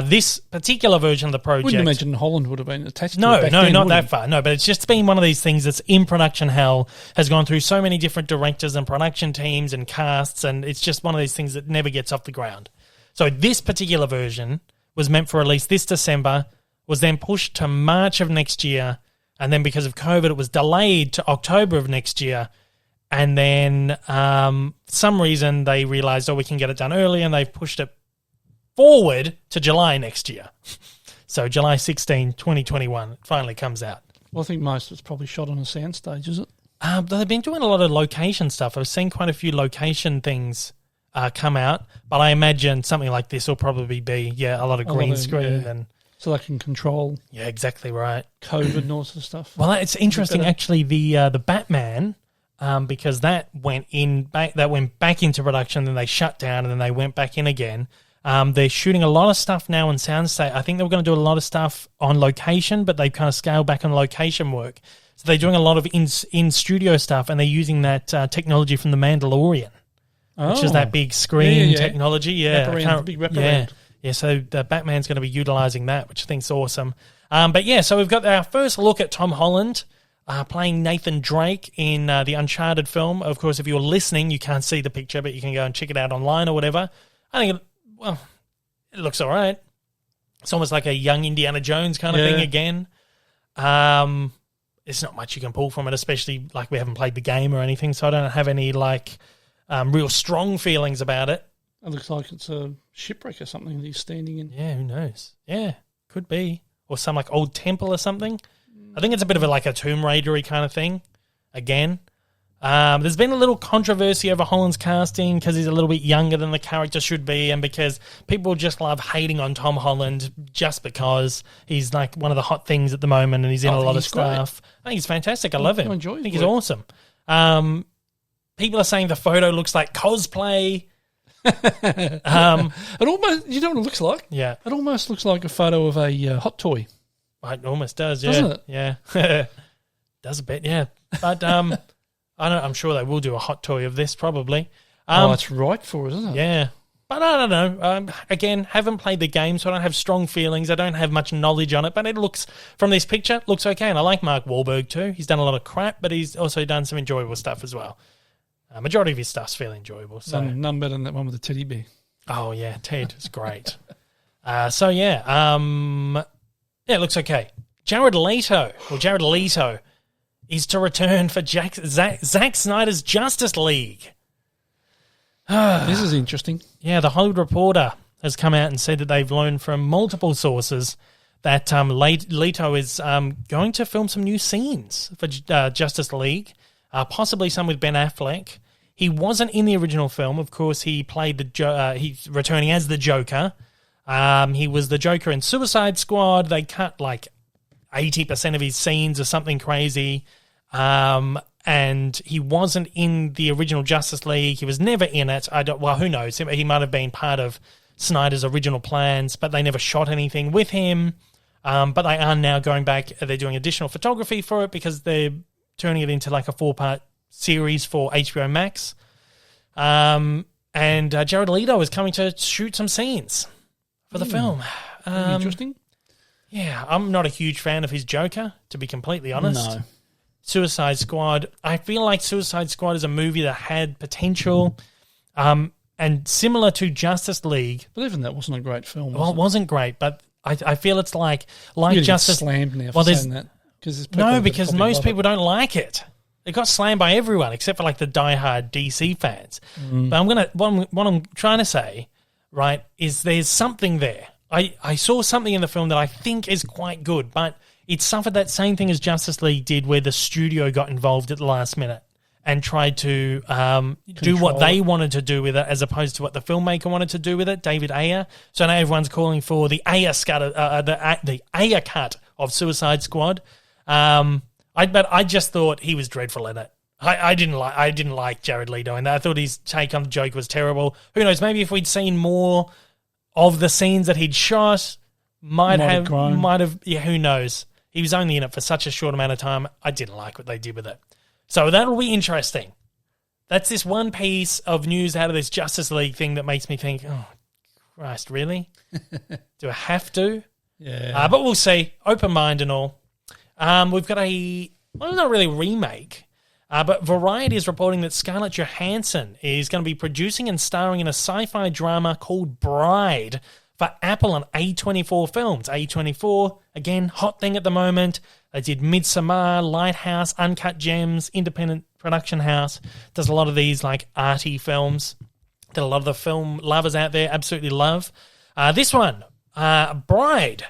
This particular version of the project... Wouldn't imagine Holland would have been attached to it back No, then, not would that he? far. No, but it's just been one of these things that's in production hell, has gone through so many different directors and production teams and casts, and it's just one of these things that never gets off the ground. So this particular version was meant for release this December, was then pushed to March of next year, and then because of COVID, it was delayed to October of next year. And then some reason they realised, we can get it done early, and they've pushed it forward to July next year. So July 16, 2021, it finally comes out. Well, I think most of it's probably shot on a soundstage, is it? They've been doing a lot of location stuff. I've seen quite a few location things come out, but I imagine something like this will probably be, a lot of green screen. Yeah. And so they can control... Yeah, exactly right. COVID and all sorts of stuff. Well, it's interesting, actually, the Batman, because that went back into production, then they shut down, and then they went back in again. They're shooting a lot of stuff now on soundstage. I think they were going to do a lot of stuff on location, but they've kind of scaled back on location work. So they're doing a lot of in-studio stuff, and they're using that technology from The Mandalorian, which is that big screen technology. Yeah, big wraparound. Yeah, so the Batman's going to be utilising that, which I think's awesome. So we've got our first look at Tom Holland playing Nathan Drake in the Uncharted film. Of course, if you're listening, you can't see the picture, but you can go and check it out online or whatever. I think it looks all right. It's almost like a young Indiana Jones kind of thing again. There's not much you can pull from it, especially like we haven't played the game or anything, so I don't have any real strong feelings about it. It looks like it's a shipwreck or something that he's standing in. Yeah, who knows? Yeah, could be. Or some old temple or something. I think it's a bit of a Tomb Raider-y kind of thing, again. There's been a little controversy over Holland's casting because he's a little bit younger than the character should be, and because people just love hating on Tom Holland just because he's one of the hot things at the moment and he's in a lot of stuff. I think he's fantastic. I love him. I think he's awesome. People are saying the photo looks like cosplay. It almost, you know what it looks like? Yeah. It almost looks like a photo of a hot toy. It almost does, yeah. Doesn't it? Yeah. Does a bit, yeah. But I'm sure they will do a hot toy of this probably. It's right for us, isn't it? Yeah. But I don't know. Again, haven't played the game, so I don't have strong feelings. I don't have much knowledge on it, but it looks, from this picture, looks okay. And I like Mark Wahlberg too. He's done a lot of crap, but he's also done some enjoyable stuff as well. Majority of his stuff's fairly enjoyable. So None better than that one with the teddy bear. Oh, yeah, Ted is great. It looks okay. Jared Leto is to return for Zack Snyder's Justice League. This is interesting. Yeah, the Hollywood Reporter has come out and said that they've learned from multiple sources that Leto is going to film some new scenes for Justice League, possibly some with Ben Affleck. He wasn't in the original film. Of course, he played he's returning as the Joker. He was the Joker in Suicide Squad. They cut like 80% of his scenes or something crazy. And he wasn't in the original Justice League. He was never in it. Who knows? He might have been part of Snyder's original plans, but they never shot anything with him. But they are now going back. They're doing additional photography for it because they're turning it into like a 4-part series for HBO Max. And Jared Leto is coming to shoot some scenes for the film. Interesting. Yeah, I'm not a huge fan of his Joker, to be completely honest. No. Suicide Squad. I feel like Suicide Squad is a movie that had potential, and similar to Justice League. But even that wasn't a great film. Well, it wasn't great, but I feel it's like You're Justice. slammed now for saying that. Because most people don't like it. It got slammed by everyone except for like the diehard DC fans. But what I'm trying to say, right, is there's something there. I saw something in the film that I think is quite good, but it suffered that same thing as Justice League did, where the studio got involved at the last minute and tried to do what they wanted to do with it, as opposed to what the filmmaker wanted to do with it, David Ayer. So now everyone's calling for the Ayer cut of Suicide Squad. But I just thought he was dreadful in it. I didn't like Jared Leto, and I thought his take on the Joker was terrible. Who knows? Maybe if we'd seen more of the scenes that he'd shot, might have. Yeah, who knows? He was only in it for such a short amount of time. I didn't like what they did with it. So that'll be interesting. That's this one piece of news out of this Justice League thing that makes me think, oh, Christ, really? Do I have to? Yeah. But we'll see. Open mind and all. We've got not really a remake, but Variety is reporting that Scarlett Johansson is going to be producing and starring in a sci-fi drama called Bride for Apple and A24 Films. A24, again, hot thing at the moment. They did Midsommar, Lighthouse, Uncut Gems, independent production house. Does a lot of these like arty films that a lot of the film lovers out there absolutely love. This one, Bride.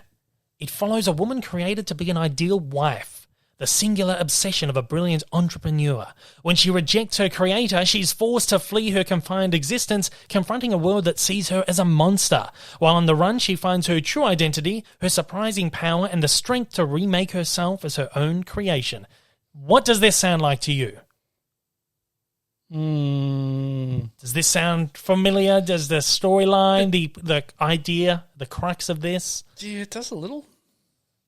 It follows a woman created to be an ideal wife, the singular obsession of a brilliant entrepreneur. When she rejects her creator, she's forced to flee her confined existence, confronting a world that sees her as a monster. While on the run, she finds her true identity, her surprising power, and the strength to remake herself as her own creation. What does this sound like to you? Does this sound familiar? Does the storyline, the idea, the crux of this? Yeah, it does a little.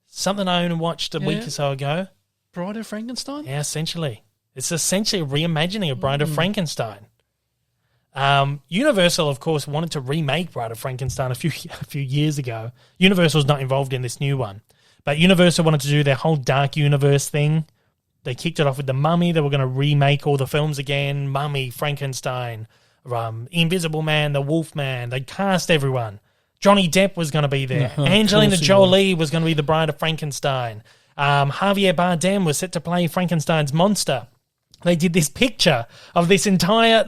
Something I only watched a week or so ago. Bride of Frankenstein? Yeah, essentially. It's essentially a reimagining of Bride of Frankenstein. Universal, of course, wanted to remake Bride of Frankenstein a few years ago. Universal's not involved in this new one. But Universal wanted to do their whole Dark Universe thing. They kicked it off with The Mummy. They were going to remake all the films again. Mummy, Frankenstein, Invisible Man, The Wolf Man. They cast everyone. Johnny Depp was going to be there. Angelina Jolie was going to be the Bride of Frankenstein. Javier Bardem was set to play Frankenstein's monster. They did this picture of this entire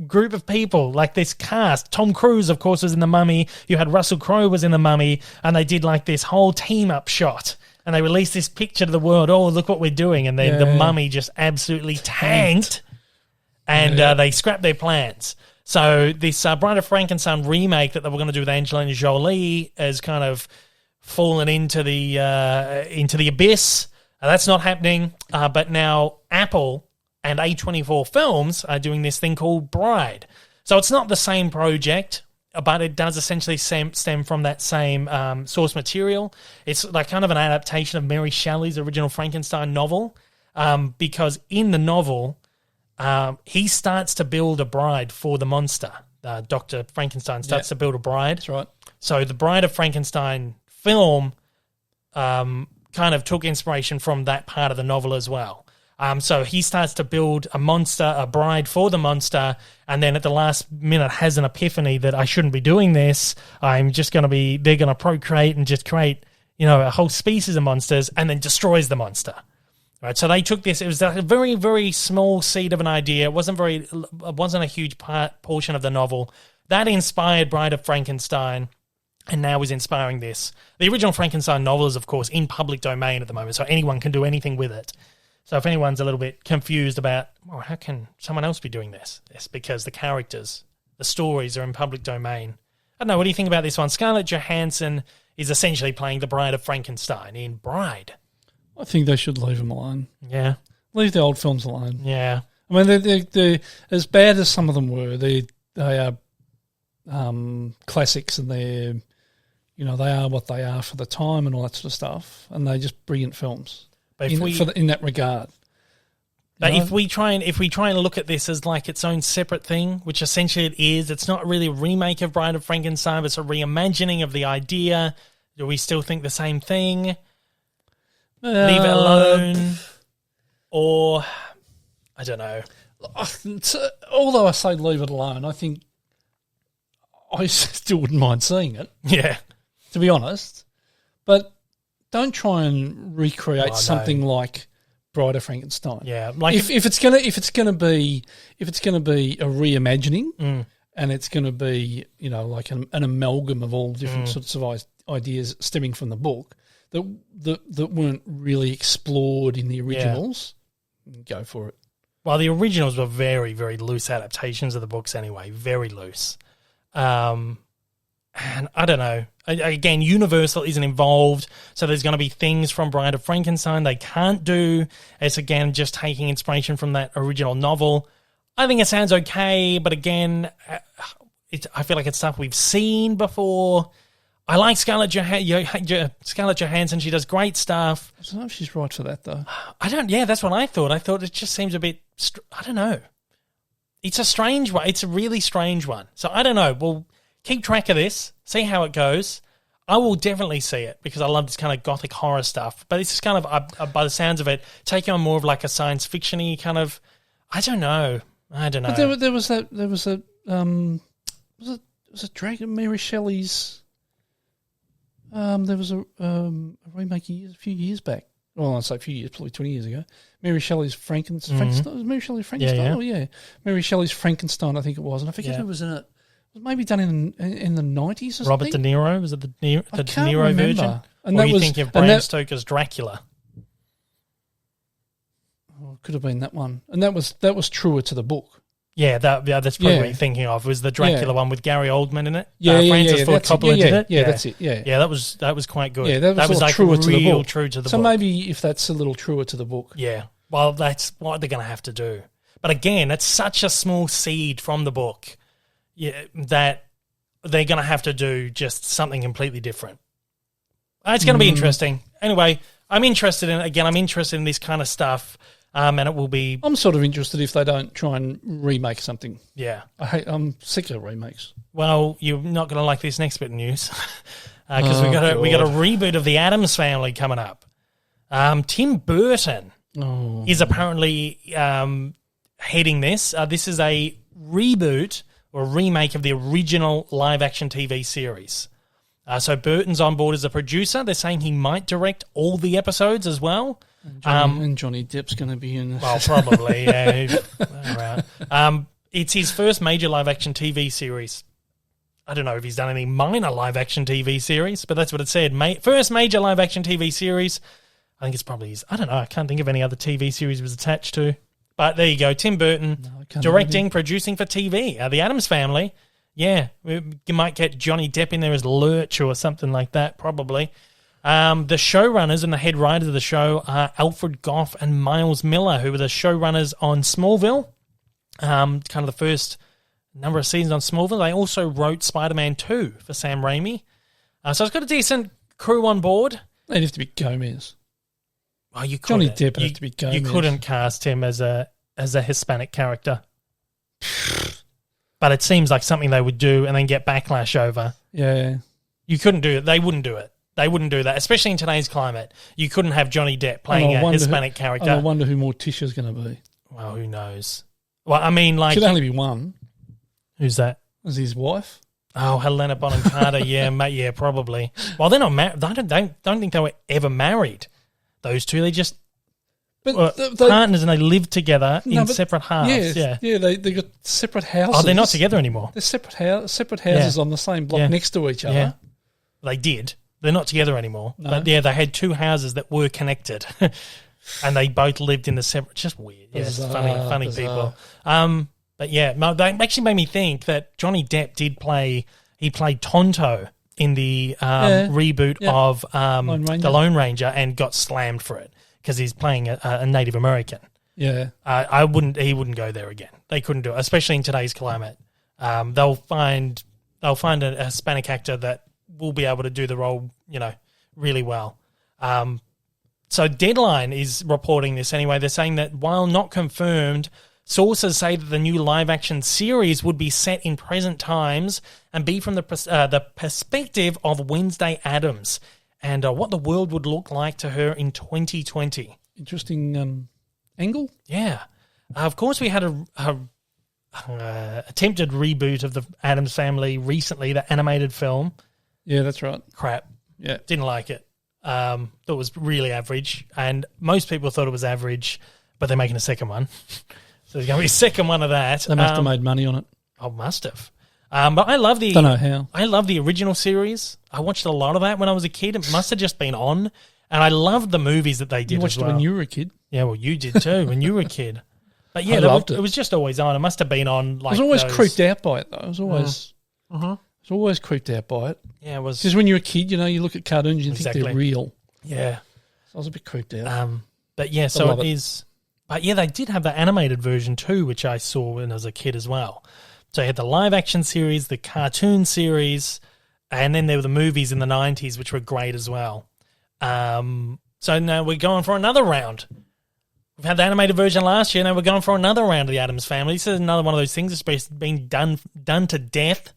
group of people, like this cast. Tom Cruise, of course, was in The Mummy. You had Russell Crowe was in The Mummy. And they did this whole team-up shot. And they released this picture to the world. Oh, look what we're doing. And then the Mummy just absolutely tanked. And they scrapped their plans. So this Bride of Frankenstein remake that they were going to do with Angelina Jolie has kind of fallen into the abyss. That's not happening. But now Apple and A24 Films are doing this thing called Bride. So it's not the same project, but it does essentially stem from that same source material. It's like kind of an adaptation of Mary Shelley's original Frankenstein novel, because in the novel, he starts to build a bride for the monster, Dr. Frankenstein starts to build a bride. That's right. So the Bride of Frankenstein film kind of took inspiration from that part of the novel as well. So he starts to build a monster, a bride for the monster, and then at the last minute has an epiphany that I shouldn't be doing this. They're going to procreate and just create, a whole species of monsters, and then destroys the monster. Right. So they took this. It was a very, very small seed of an idea. It wasn't a huge portion of the novel. That inspired Bride of Frankenstein, and now is inspiring this. The original Frankenstein novel is, of course, in public domain at the moment, so anyone can do anything with it. So if anyone's a little bit confused about, how can someone else be doing this? It's because the characters, the stories are in public domain. I don't know, what do you think about this one? Scarlett Johansson is essentially playing the Bride of Frankenstein in Bride. I think they should leave them alone. Yeah. Leave the old films alone. Yeah. I mean, they're as bad as some of them were. They are classics, and they are what they are for the time and all that sort of stuff, and they're just brilliant films. But in that regard. But if we try and look at this as like its own separate thing, which essentially it is, it's not really a remake of Bride of Frankenstein, but it's a reimagining of the idea. Do we still think the same thing? Leave it alone? Or, I don't know. Although I say leave it alone, I think I still wouldn't mind seeing it. Yeah. To be honest. But don't try and recreate something like Bride of Frankenstein. Yeah, like if it's gonna be a reimagining, and it's gonna be like an amalgam of all different sorts of ideas stemming from the book that weren't really explored in the originals, go for it. Well, the originals were very, very loose adaptations of the books anyway, very loose. And I don't know. Again, Universal isn't involved, so there's going to be things from Bride of Frankenstein they can't do. It's, again, just taking inspiration from that original novel. I think it sounds okay, but again, I feel like it's stuff we've seen before. I like Scarlett Johansson. She does great stuff. I don't know if she's right for that, though. Yeah, that's what I thought. I thought it just seems a bit, I don't know. It's a strange one. It's a really strange one. So I don't know. We'll keep track of this, see how it goes. I will definitely see it because I love this kind of gothic horror stuff. But it's just kind of, by the sounds of it, taking on more of like a science fiction-y kind of, I don't know. But there was a Dragon, Mary Shelley's, there was a remake a few years back. Well, I'd say a few years, probably 20 years ago. Mary Shelley's Frankenstein. Was Mary Shelley's Frankenstein? Yeah. Oh, yeah. Mary Shelley's Frankenstein, I think it was. And I forget who was in it. It was maybe done in the 90s or something. Robert De Niro? Was it the De Niro version? And or you think of Bram Stoker's Dracula? Oh, it could have been that one. And that was truer to the book. Yeah, that's probably what you're thinking of. Was the Dracula one with Gary Oldman in it? Francis Ford Coppola did it. Yeah, that's it. Yeah, that was quite good. Yeah, that was like truer to the book. True to the book. So maybe if that's a little truer to the book. Yeah, well, that's what they're going to have to do. But again, it's such a small seed from the book that they're going to have to do just something completely different. It's going to be interesting. Anyway, I'm interested in this kind of stuff. And it will be... I'm sort of interested if they don't try and remake something. Yeah. I'm sick of remakes. Well, you're not going to like this next bit of news because we got a reboot of the Addams Family coming up. Tim Burton is apparently heading this. This is a reboot or remake of the original live-action TV series. So Burton's on board as a producer. They're saying he might direct all the episodes as well. And Johnny Depp's going to be in. Well, probably, yeah. Right. It's his first major live-action TV series. I don't know if he's done any minor live-action TV series, but that's what it said. First major live-action TV series. I think it's probably his. I don't know. I can't think of any other TV series it was attached to. But there you go. Tim Burton, directing, producing for TV. The Addams Family. Yeah, you might get Johnny Depp in there as Lurch or something like that, probably. The showrunners and the head writers of the show are Alfred Gough and Miles Miller, who were the showrunners on Smallville, kind of the first number of seasons on Smallville. They also wrote Spider-Man 2 for Sam Raimi. So it's got a decent crew on board. They'd have to be Gomez. Oh, you couldn't. Johnny Depp would have to be Gomez. You couldn't cast him as a Hispanic character. but it seems like something they would do and then get backlash over. Yeah. You couldn't do it. They wouldn't do it. They wouldn't do that, especially in today's climate. You couldn't have Johnny Depp playing a Hispanic character. I wonder who Morticia's going to be. Well, who knows? Well, I mean, like... Should only be one. Who's that? Is his wife? Oh, Helena Bonham Carter. Yeah, mate. Yeah, probably. Well, they're not married. I don't think they were ever married. Those two, they just partners and they live together in separate halves. Yeah. They got separate houses. Oh, they're not together anymore. They're separate houses on the same block next to each other. Yeah. They did. They're not together anymore. No. But yeah, they had two houses that were connected, and they both lived in the separate. Just weird. Yeah, it's funny people. But yeah, that actually made me think that Johnny Depp did play. He played Tonto in the reboot of The Lone Ranger and got slammed for it because he's playing a Native American. Yeah, He wouldn't go there again. They couldn't do it, especially in today's climate. They'll find a Hispanic actor that will be able to do the role, really well. So Deadline is reporting this anyway. They're saying that while not confirmed, sources say that the new live-action series would be set in present times and be from the perspective of Wednesday Addams and what the world would look like to her in 2020. Interesting angle. Yeah. Of course, we had a attempted reboot of the Addams Family recently, the animated film. Yeah, that's right. Crap. Yeah. Didn't like it. Thought it was really average, and most people thought it was average, but they're making a second one. So there's going to be a second one of that. They must have made money on it. Oh, must have. But I love Don't know how. I love the original series. I watched a lot of that when I was a kid. It must have just been on, and I loved the movies that they did. You watched as well. it when you were a kid. Yeah, well, you did too when you were a kid. But yeah, it was just always on. It must have been on. Like I was always creeped out by it, though. I was always. I was always creeped out by it. Yeah, it was. Because when you're a kid, you look at cartoons and you think they're real. Yeah. So I was a bit creeped out. But yeah, so it is. But yeah, they did have the animated version too, which I saw when I was a kid as well. So you had the live action series, the cartoon series, and then there were the movies in the 90s, which were great as well. So now we're going for another round. We've had the animated version last year, now we're going for another round of the Addams Family. This is another one of those things that's been done to death.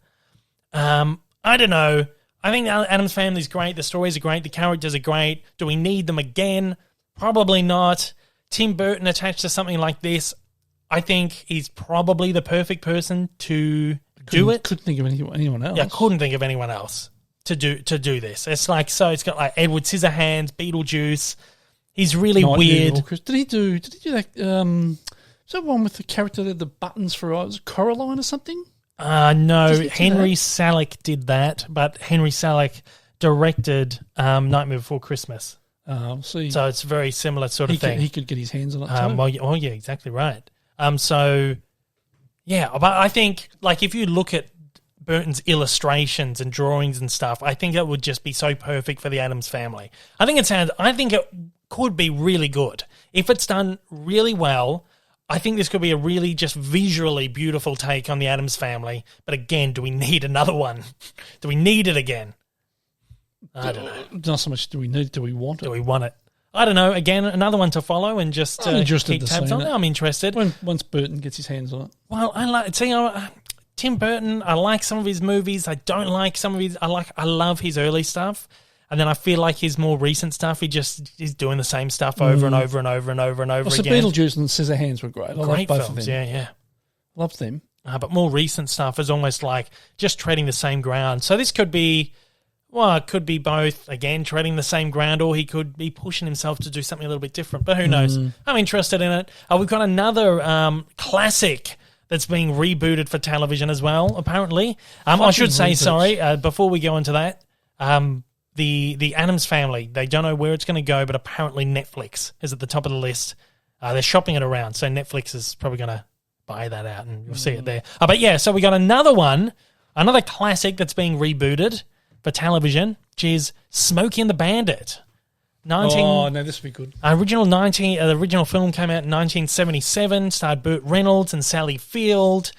I don't know. I think the Addams Family is great. The stories are great. The characters are great. Do we need them again? Probably not. Tim Burton attached to something like this, I think he's probably the perfect person to do it. Couldn't think of anyone else. Yeah, couldn't think of anyone else to do this. It's like, so it's got like Edward Scissorhands, Beetlejuice. He's really weird. Did he do that? Is that one with the character that had the buttons for eyes? Coraline or something? No, Henry Selick did that, but Henry Selick directed Nightmare Before Christmas. See. So it's a very similar sort of thing. He could get his hands on it too. Oh, yeah, exactly right. So, yeah, but I think, like, if you look at Burton's illustrations and drawings and stuff, I think it would just be so perfect for the Addams Family. I think it could be really good. If it's done really well, I think this could be a really just visually beautiful take on the Addams Family. But again, do we need another one? Do we need it again? I don't know. Not so much do we need it, do we want it? Do we want it? I don't know. Again, another one to follow and just keep tabs on it. I'm interested. Once Burton gets his hands on it. Well, Tim Burton, I like some of his movies. I don't like some of his... I love his early stuff. And then I feel like his more recent stuff, he's doing the same stuff over and over and over and over and over again. So Beetlejuice and Scissorhands were great. Great both films, of them. yeah. Loved them. But more recent stuff is almost like just treading the same ground. So this could be... Well, it could be both, again, treading the same ground, or he could be pushing himself to do something a little bit different. But who knows? I'm interested in it. We've got another classic that's being rebooted for television as well, apparently. I should say, before we go into that, the Addams Family, they don't know where it's going to go, but apparently Netflix is at the top of the list. They're shopping it around, so Netflix is probably going to buy that out, and you'll see it there. But yeah, so we got another one, another classic that's being rebooted for television, which is Smokey and the Bandit. No, this would be good. The original film came out in 1977, starred Burt Reynolds and Sally Field,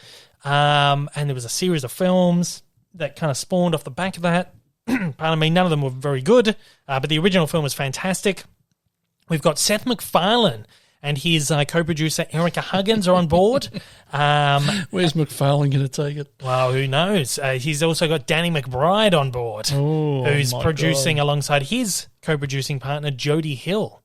and there was a series of films that kind of spawned off the back of that. Pardon me, none of them were very good, but the original film was fantastic. We've got Seth MacFarlane and his co-producer Erica Huggins are on board. Where's MacFarlane going to take it? Well, who knows? He's also got Danny McBride on board, who's producing alongside his co-producing partner Jodie Hill.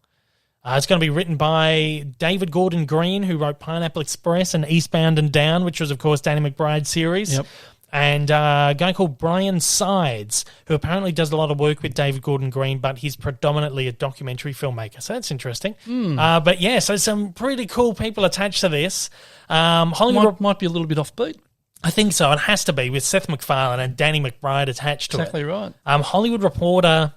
It's going to be written by David Gordon Green, who wrote Pineapple Express and Eastbound and Down, which was, of course, Danny McBride's series. Yep. And a guy called Brian Sides, who apparently does a lot of work with David Gordon Green, but he's predominantly a documentary filmmaker. So that's interesting. But yeah, so some pretty cool people attached to this. Hollywood might be a little bit offbeat. I think so. It has to be, with Seth MacFarlane and Danny McBride attached to Exactly it. right. Hollywood Reporter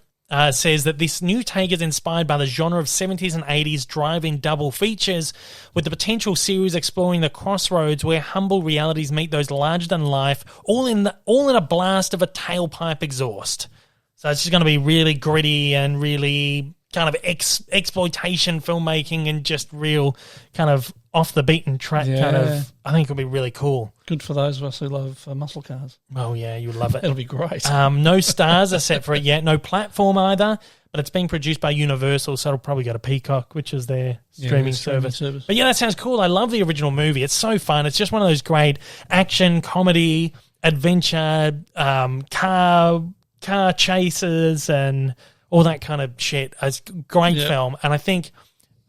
says that this new take is inspired by the genre of 70s and 80s drive-in double features, with the potential series exploring the crossroads where humble realities meet those larger-than-life, all in a blast of a tailpipe exhaust. So it's just going to be really gritty and really kind of exploitation filmmaking and just real kind of off-the-beaten-track kind of... I think it'll be really cool. Good for those of us who love muscle cars. Oh, yeah, you'll love it. It'll be great. No stars are set for it yet. No platform either, but it's being produced by Universal, so it'll probably go to Peacock, which is their streaming service. But yeah, that sounds cool. I love the original movie. It's so fun. It's just one of those great action, comedy, adventure, car chases and all that kind of shit. It's a great film, and I think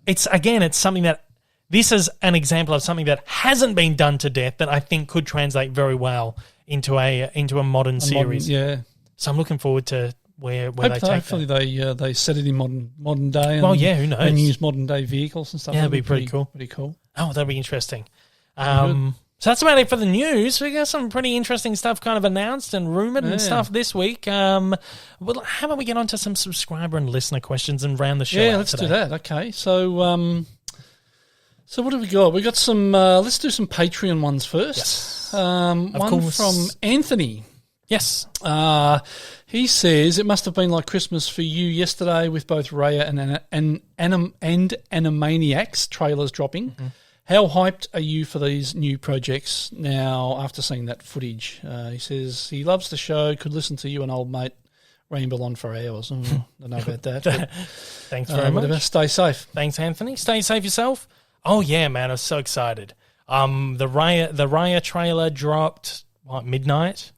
it's something that... This is an example of something that hasn't been done to death that I think could translate very well into a modern series. So I'm looking forward to where they take it. Hopefully they set it in modern day. And, well, yeah, who knows? And use modern day vehicles and stuff. Yeah, that'd be pretty cool. Pretty cool. Oh, that'd be interesting. So that's about it for the news. We got some pretty interesting stuff kind of announced and rumoured and stuff this week. Well, how about we get on to some subscriber and listener questions and round the show out let's today? do that. Okay, so... So what have we got? We got some. Let's do some Patreon ones first. Yes. One from Anthony. Yes. He says it must have been like Christmas for you yesterday with both Raya and Animaniacs trailers dropping. Mm-hmm. How hyped are you for these new projects now after seeing that footage? He says he loves the show. Could listen to you and old mate ramble on for hours. Don't know about that. Thanks very much. Stay safe. Thanks, Anthony. Stay safe yourself. Oh yeah, man! I was so excited. The Raya trailer dropped midnight.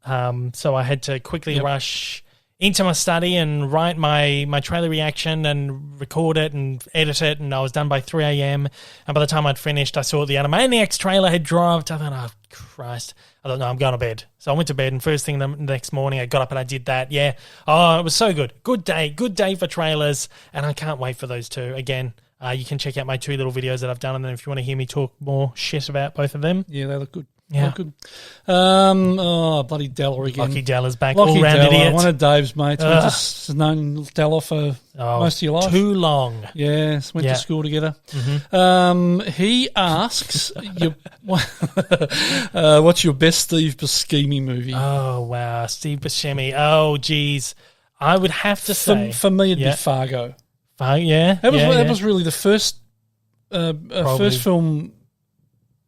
So I had to quickly rush into my study and write my trailer reaction and record it and edit it, and I was done by 3 a.m. And by the time I'd finished, I saw the Animaniacs trailer had dropped. I thought, oh Christ! I thought, no, I'm going to bed. So I went to bed, and first thing the next morning, I got up and I did that. Yeah. Oh, it was so good. Good day for trailers, and I can't wait for those two again. You can check out my 2 little videos that I've done, and then if you want to hear me talk more shit about both of them. Yeah, they look good. Yeah. Look good. Bloody Della again. Lucky Della's back. Lucky all-round Della, idiot. one of Dave's mates. We just known Della for most of your life. Too long. Yeah, went to school together. Mm-hmm. He asks, what's your best Steve Buscemi movie? Oh, wow. Steve Buscemi. Oh, geez. I would have to say... For me, it'd be Fargo. Yeah. That was really the first film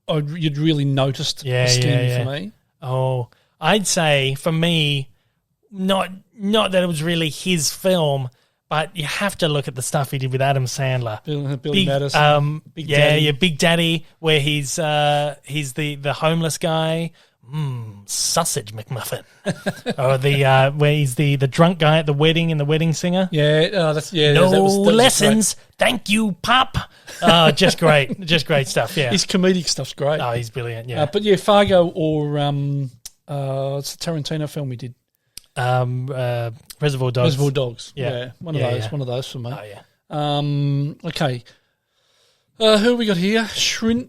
you'd really noticed Buscemi for me. Oh, I'd say for me, not that it was really his film, but you have to look at the stuff he did with Adam Sandler. Billy Madison. Big Daddy. Big Daddy, where he's the homeless guy. Sausage McMuffin. Or where he's the drunk guy at the wedding and the wedding singer. Yeah, that was lessons. Thank you, Pop. Just great stuff. Yeah, his comedic stuff's great. Oh, he's brilliant. Yeah, but yeah, Fargo or it's the Tarantino film we did. Reservoir Dogs. Reservoir Dogs. Yeah, one of those for me. Oh yeah. Okay. Who have we got here? Srini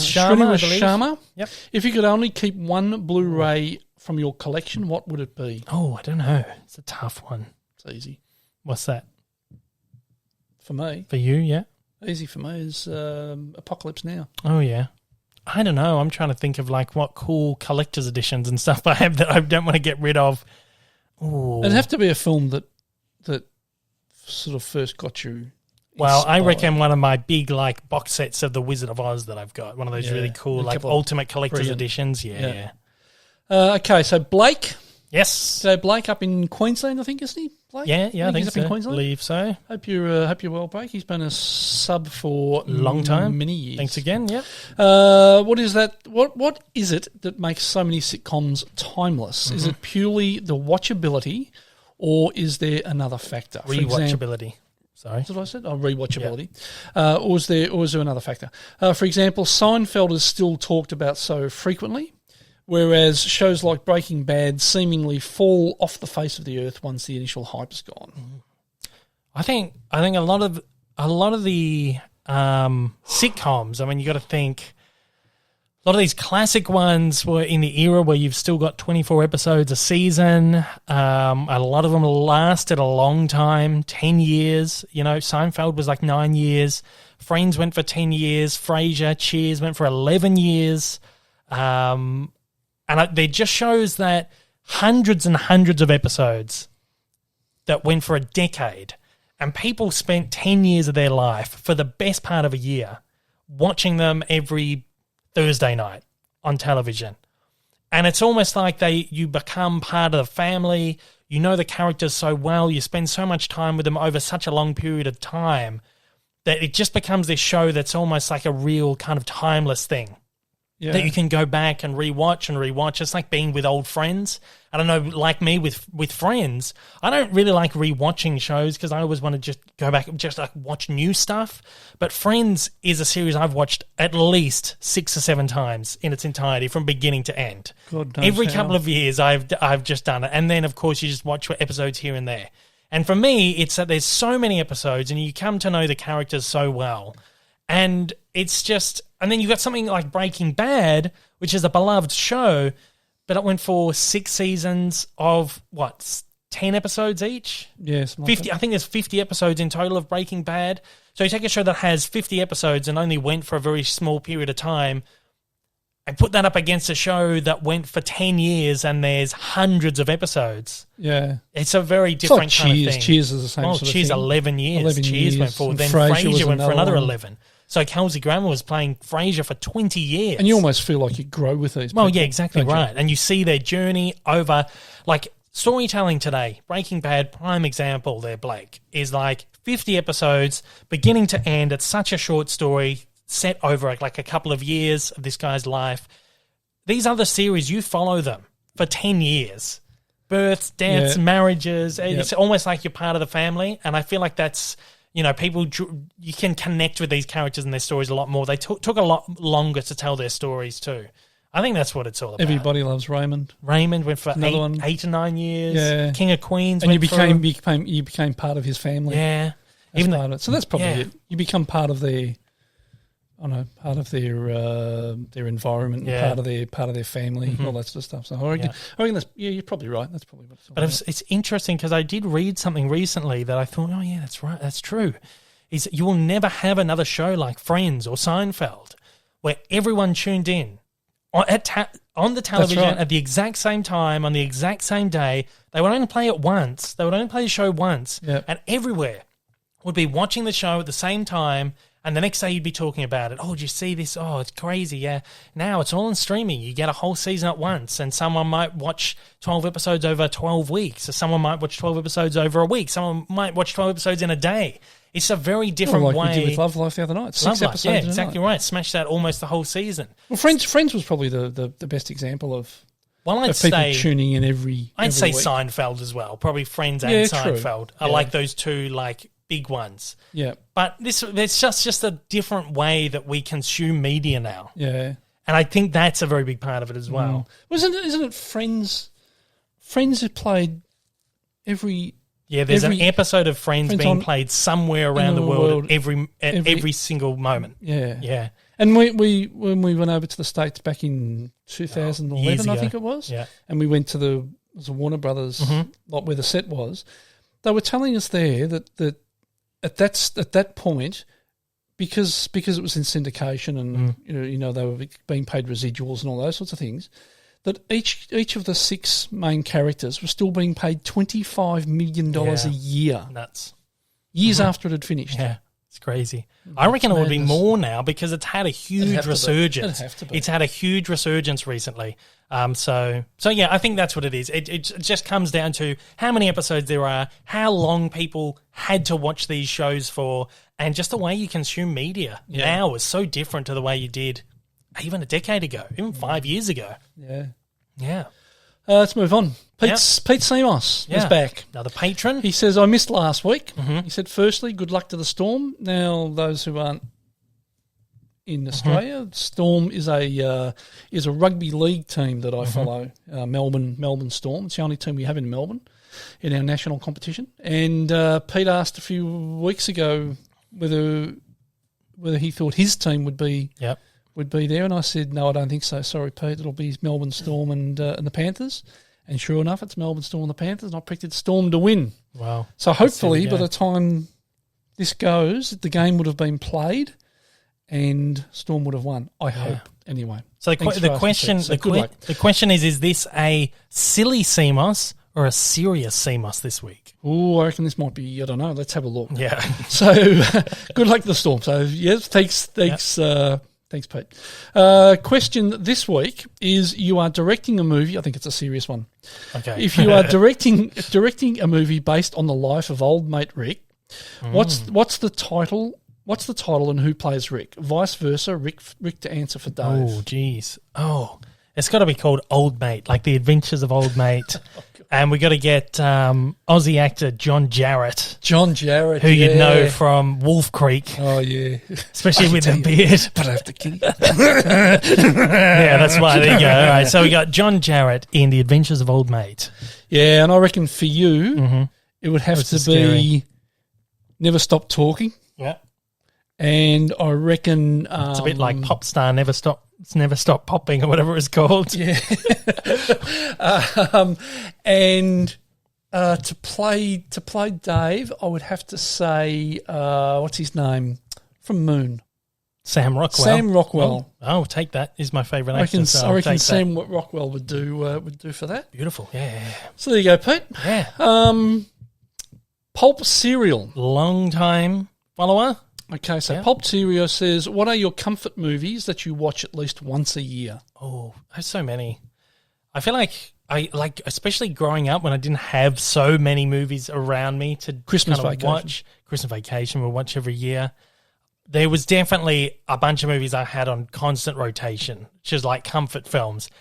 Sharma. Yep. If you could only keep one Blu-ray from your collection, what would it be? Oh, I don't know. It's a tough one. It's easy. What's that? For me. For you, yeah. Easy for me is Apocalypse Now. Oh, yeah. I don't know. I'm trying to think of like what cool collector's editions and stuff I have that I don't want to get rid of. Ooh. It'd have to be a film that sort of first got you. Well, I reckon one of my big like box sets of The Wizard of Oz that I've got. One of those really cool like ultimate collector's editions. Yeah. Okay, so Blake. Yes. So Blake up in Queensland, I think, isn't he? Blake? Yeah, I think he's so. up in Queensland. Believe so. Hope you're well, Blake. He's been a sub for Long time. many years. Thanks again. Yep. What is that? What is it that makes so many sitcoms timeless? Mm-hmm. Is it purely the watchability, or is there another factor? For Rewatchability. Sorry. That's what I said. Oh, rewatchability. Or is there another factor? For example, Seinfeld is still talked about so frequently, whereas shows like Breaking Bad seemingly fall off the face of the earth once the initial hype is gone. I think a lot of the sitcoms. I mean, you got to think. A lot of these classic ones were in the era where you've still got 24 episodes a season. A lot of them lasted a long time, 10 years. You know, Seinfeld was like 9 years. Friends went for 10 years. Frasier, Cheers went for 11 years. And it just shows that hundreds and hundreds of episodes that went for a decade, and people spent 10 years of their life for the best part of a year watching them every Thursday night on television. And it's almost like you become part of the family. You know the characters so well. You spend so much time with them over such a long period of time that it just becomes this show that's almost like a real kind of timeless thing. Yeah. That you can go back and rewatch. It's like being with old friends. I don't know, like me with friends, I don't really like rewatching shows because I always want to just go back and just like watch new stuff. But Friends is a series I've watched at least 6 or 7 times in its entirety from beginning to end. God knows Every how. couple of years I've just done it. And then, of course, you just watch episodes here and there. And for me, it's that there's so many episodes and you come to know the characters so well. And it's just... And then you got something like Breaking Bad, which is a beloved show, but it went for 6 seasons of, 10 episodes each? Yes. 50. I think there's 50 episodes in total of Breaking Bad. So you take a show that has 50 episodes and only went for a very small period of time and put that up against a show that went for 10 years and there's hundreds of episodes. Yeah. It's a very different kind of thing. Cheers is the same sort of Cheers, thing. 11 years. 11 Cheers years. went for. And Then Frasier Frasier went for another one. 11. So Kelsey Grammer was playing Frasier for 20 years. And you almost feel like you grow with these people. Well, yeah, exactly right. And you see their journey over, like, storytelling today. Breaking Bad, prime example there, Blake, is like 50 episodes, beginning to end. It's such a short story set over like a couple of years of this guy's life. These other series, you follow them for 10 years. Births, deaths, marriages. It's almost like you're part of the family. And I feel like that's... You know, you can connect with these characters and their stories a lot more. They took a lot longer to tell their stories too. I think that's what it's all about. Everybody Loves Raymond. Raymond went for 8 to 9 years. Yeah. King of Queens. And you became part of his family. Yeah. Even part of it. So that's probably it. You become part of their environment, and part of their family, all that sort of stuff. So I reckon that's you're probably right. That's probably what it's all about. But it's interesting because I did read something recently that I thought, oh yeah, that's right, that's true. Is you will never have another show like Friends or Seinfeld where everyone tuned in on the television at the exact same time on the exact same day. They would only play it once. They would only play the show once, and everywhere would be watching the show at the same time. And the next day you'd be talking about it. Oh, did you see this? Oh, it's crazy, yeah. Now it's all on streaming. You get a whole season at once, and someone might watch 12 episodes over 12 weeks, or someone might watch 12 episodes over a week. Someone might watch 12 episodes in a day. It's a very different way. Like we did with Love Life the other night. 6 episodes in a night. Exactly right. Smashed out almost the whole season. Well, Friends was probably the best example of people tuning in every I'd say week. Seinfeld as well. Probably Friends and Seinfeld. I like those two, big ones. Yeah. But it's just a different way that we consume media now. Yeah. And I think that's a very big part of it as well. Isn't it Friends? Friends have played every... Yeah, there's an episode of Friends being played somewhere around the world every single moment. Yeah. Yeah. And when we went over to the States back in 2011, I think it was, and we went to the Warner Brothers lot where the set was, they were telling us there that at that point, because it was in syndication and you know they were being paid residuals and all those sorts of things, that each of the 6 main characters were still being paid $25 million a year. Nuts. Years after it had finished. Yeah, it's crazy. I reckon it would be more now because it's had a huge resurgence. It'd have to be. It's had a huge resurgence recently. So yeah, I think that's what it is. It just comes down to how many episodes there are, how long people had to watch these shows for, and just the way you consume media now is so different to the way you did even a decade ago, even 5 years ago. Yeah. Let's move on. Pete Semos is back. Another patron. He says, I missed last week. He said, firstly, good luck to the Storm. Now, those who aren't in Australia, Storm is a rugby league team that I follow, Melbourne Storm. It's the only team we have in Melbourne in our national competition. And Pete asked a few weeks ago whether he thought his team would be there, and I said, no, I don't think so. Sorry, Pete, it'll be Melbourne Storm and the Panthers. And sure enough, it's Melbourne Storm and the Panthers, and I predicted Storm to win. Wow. So hopefully by the time this goes, the game would have been played and Storm would have won. I hope, anyway. So the question is this a silly CMOS or a serious CMOS this week? Oh, I reckon this might be, I don't know. Let's have a look. Yeah. So good luck to the Storm. So, yes, thanks, Pete. Question this week is, you are directing a movie. I think it's a serious one. Okay. If you are directing a movie based on the life of old mate Rick, what's the title? What's the title and who plays Rick? Vice versa, Rick to answer for Dave. Oh, geez. Oh, it's got to be called Old Mate, like The Adventures of Old Mate. And we got to get Aussie actor John Jarrett. Who you'd know from Wolf Creek. Oh, yeah. Especially with the beard. But I have to kill you. Yeah, that's why. There you go. All right, so we got John Jarrett in The Adventures of Old Mate. Yeah, and I reckon for you, it would have to be Never Stop Talking. Yeah. And I reckon... it's a bit like Popstar, Never Stop Popping, or whatever it's called. Yeah. And to play Dave, I would have to say, what's his name? From Moon. Sam Rockwell. Oh, take that. He's my favourite actor. I reckon Sam Rockwell would do for that. Beautiful, yeah. So there you go, Pete. Yeah. Pulp Cereal. Long time follower. Okay, so Pulp Cereal says, what are your comfort movies that you watch at least once a year? Oh, there's so many. I feel like especially growing up when I didn't have so many movies around me to Christmas kind of Vacation. watch. Christmas Vacation we'll watch every year. There was definitely a bunch of movies I had on constant rotation, which is like comfort films.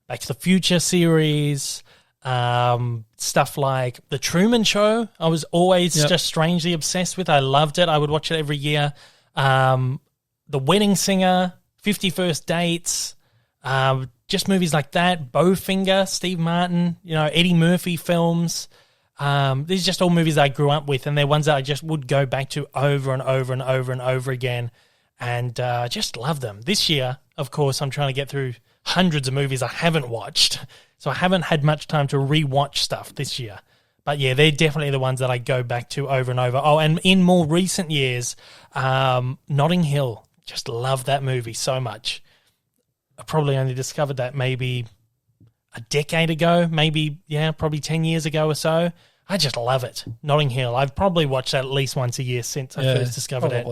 Back to the Future series, stuff like The Truman Show. I was always just strangely obsessed with. I loved it. I would watch it every year. The Wedding Singer, 50 First Dates, just movies like that. Bowfinger, Steve Martin, Eddie Murphy films. These are just all movies that I grew up with, and they're ones that I just would go back to over and over and over and over again, and just love them. This year, of course, I'm trying to get through hundreds of movies I haven't watched, so I haven't had much time to re-watch stuff this year. But yeah, they're definitely the ones that I go back to over and over. Oh, and in more recent years, Notting Hill. Just love that movie so much. I probably only discovered that maybe a decade ago, probably 10 years ago or so. I just love it. Notting Hill. I've probably watched that at least once a year since I first discovered it.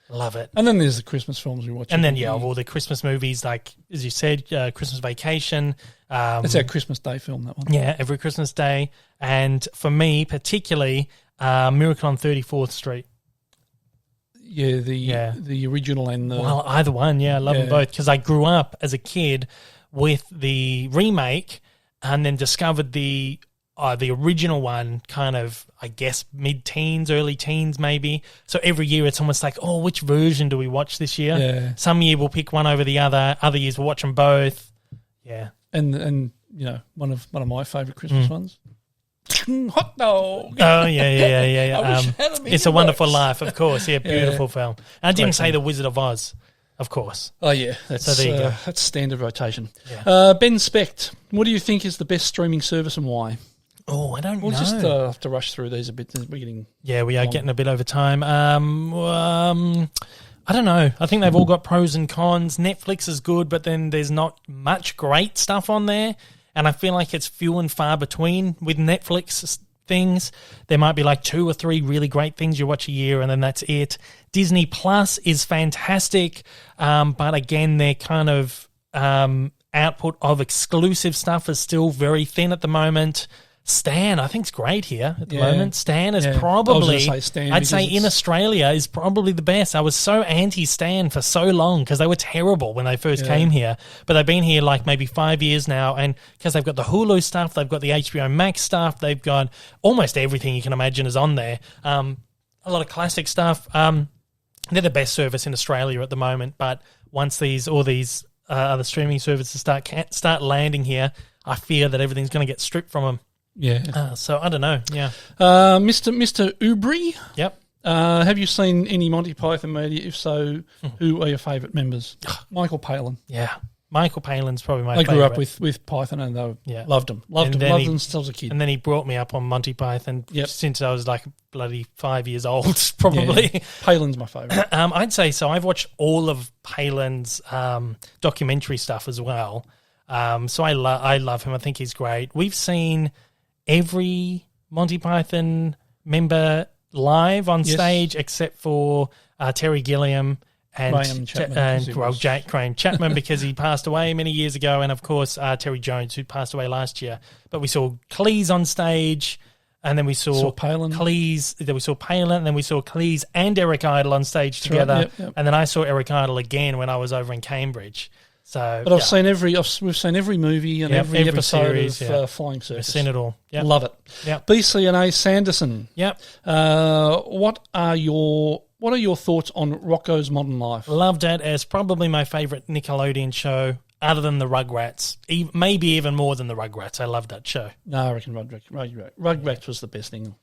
Love it. And then there's the Christmas films we watch. And then, all the Christmas movies, like, as you said, Christmas Vacation. That's our Christmas Day film, that one. Yeah, every Christmas Day. And for me, particularly, Miracle on 34th Street. Yeah, the original and the... Well, either one, I love them both, because I grew up as a kid with the remake and then discovered the original one kind of, I guess, mid-teens, early teens maybe. So every year it's almost like, which version do we watch this year? Yeah. Some year we'll pick one over the other. Other years we'll watch them both. Yeah. And one of my favourite Christmas ones. Hot dog. Oh, yeah. It's a Wonderful Life, of course. Yeah, beautiful film. And I didn't say The Wizard of Oz, of course. Oh, yeah. That's, so there you go. That's standard rotation. Yeah. Ben Specht, what do you think is the best streaming service and why? Oh, I don't know. We'll just have to rush through these a bit. We're getting we are getting a bit over time. I don't know. I think they've all got pros and cons. Netflix is good, but then there's not much great stuff on there. And I feel like it's few and far between with Netflix things. There might be like 2 or 3 really great things you watch a year, and then that's it. Disney Plus is fantastic, but again, they're kind of output of exclusive stuff is still very thin at the moment. Stan, I think, is great here at the moment. Stan is probably, I'd say in Australia, is probably the best. I was so anti-Stan for so long because they were terrible when they first came here. But they've been here like maybe 5 years now, and because they've got the Hulu stuff, they've got the HBO Max stuff, they've got almost everything you can imagine is on there. A lot of classic stuff. They're the best service in Australia at the moment, but once all these other streaming services start landing here, I fear that everything's going to get stripped from them. Yeah. So I don't know. Yeah. Mr. Ubri. Yep. Have you seen any Monty Python media? If so, who are your favourite members? Michael Palin. Yeah. Michael Palin's probably my favourite. I grew up with Python and loved him. Loved him since I was a kid. And then he brought me up on Monty Python since I was like bloody 5 years old, probably. Yeah. Palin's my favourite. I'd say so. I've watched all of Palin's documentary stuff as well. So I love him. I think he's great. We've seen every Monty Python member live on stage except for Terry Gilliam and Graham Chapman because he passed away many years ago, and of course Terry Jones, who passed away last year. But we saw Cleese on stage, and then we saw Palin. Cleese. Then we saw Palin, and then we saw Cleese and Eric Idle on stage together. Right, yep. And then I saw Eric Idle again when I was over in Cambridge. So, but we've seen every movie and every episode series, of Flying Circus. We've seen it all. Yep. Love it. Yep. BC&A Sanderson. Yep. What are your thoughts on Rocko's Modern Life? Loved it as probably my favourite Nickelodeon show, other than the Rugrats. Maybe even more than the Rugrats. I loved that show. No, I reckon Rugrats was the best thing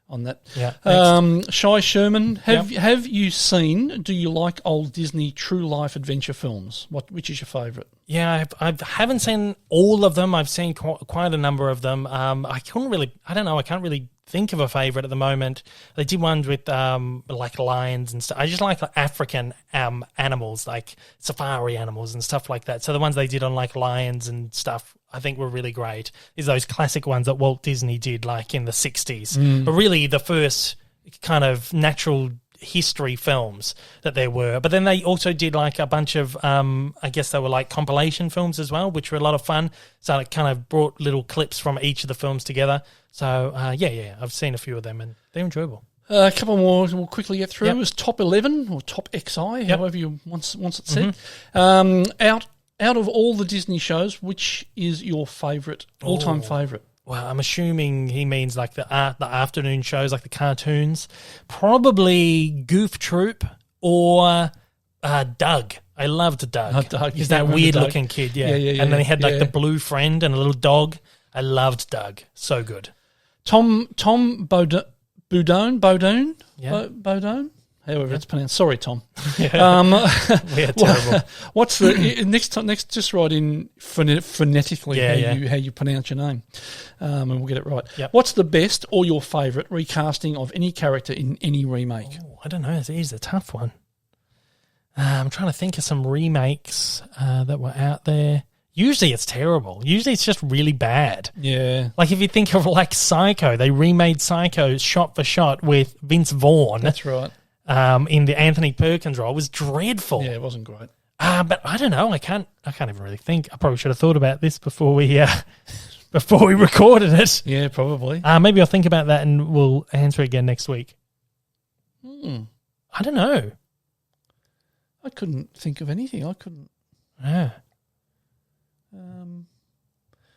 on that. Yeah. Shy Sherman, have you seen? Do you like old Disney true life adventure films? Which is your favourite? Yeah, I haven't seen all of them. I've seen quite a number of them. I can't really think of a favourite at the moment. They did ones with like lions and stuff. I just like African animals, like safari animals and stuff like that. So the ones they did on like lions and stuff, I think were really great. Is those classic ones that Walt Disney did like in the 60s. But really the first kind of natural history films that there were. But then they also did like a bunch of, I guess they were like compilation films as well, which were a lot of fun. So it kind of brought little clips from each of the films together. So, I've seen a few of them and they're enjoyable. A couple more we'll quickly get through. It was Top 11 or Top XI, however you wants it said. Out of all the Disney shows, which is your favourite, all-time favourite? Well, I'm assuming he means like the afternoon shows, like the cartoons. Probably Goof Troop or Doug. I loved Doug. Doug. He's that weird-looking kid, yeah. And then he had like the blue friend and a little dog. I loved Doug. So good. Tom Bodine? Yeah. Bodine? However it's pronounced. Sorry, Tom. We're terrible. What's the next? Just write in phonetically how you pronounce your name, and we'll get it right. Yep. What's the best or your favourite recasting of any character in any remake? I don't know. It's a tough one. I'm trying to think of some remakes that were out there. Usually it's terrible. Usually it's just really bad. Yeah. Like if you think of like Psycho, they remade Psycho shot for shot with Vince Vaughn. That's right. In the Anthony Perkins role. It was dreadful. Yeah, it wasn't great. But I don't know. I can't even really think. I probably should have thought about this before we recorded it. Yeah, probably. Maybe I'll think about that and we'll answer again next week. I don't know. I couldn't think of anything. I couldn't. Yeah.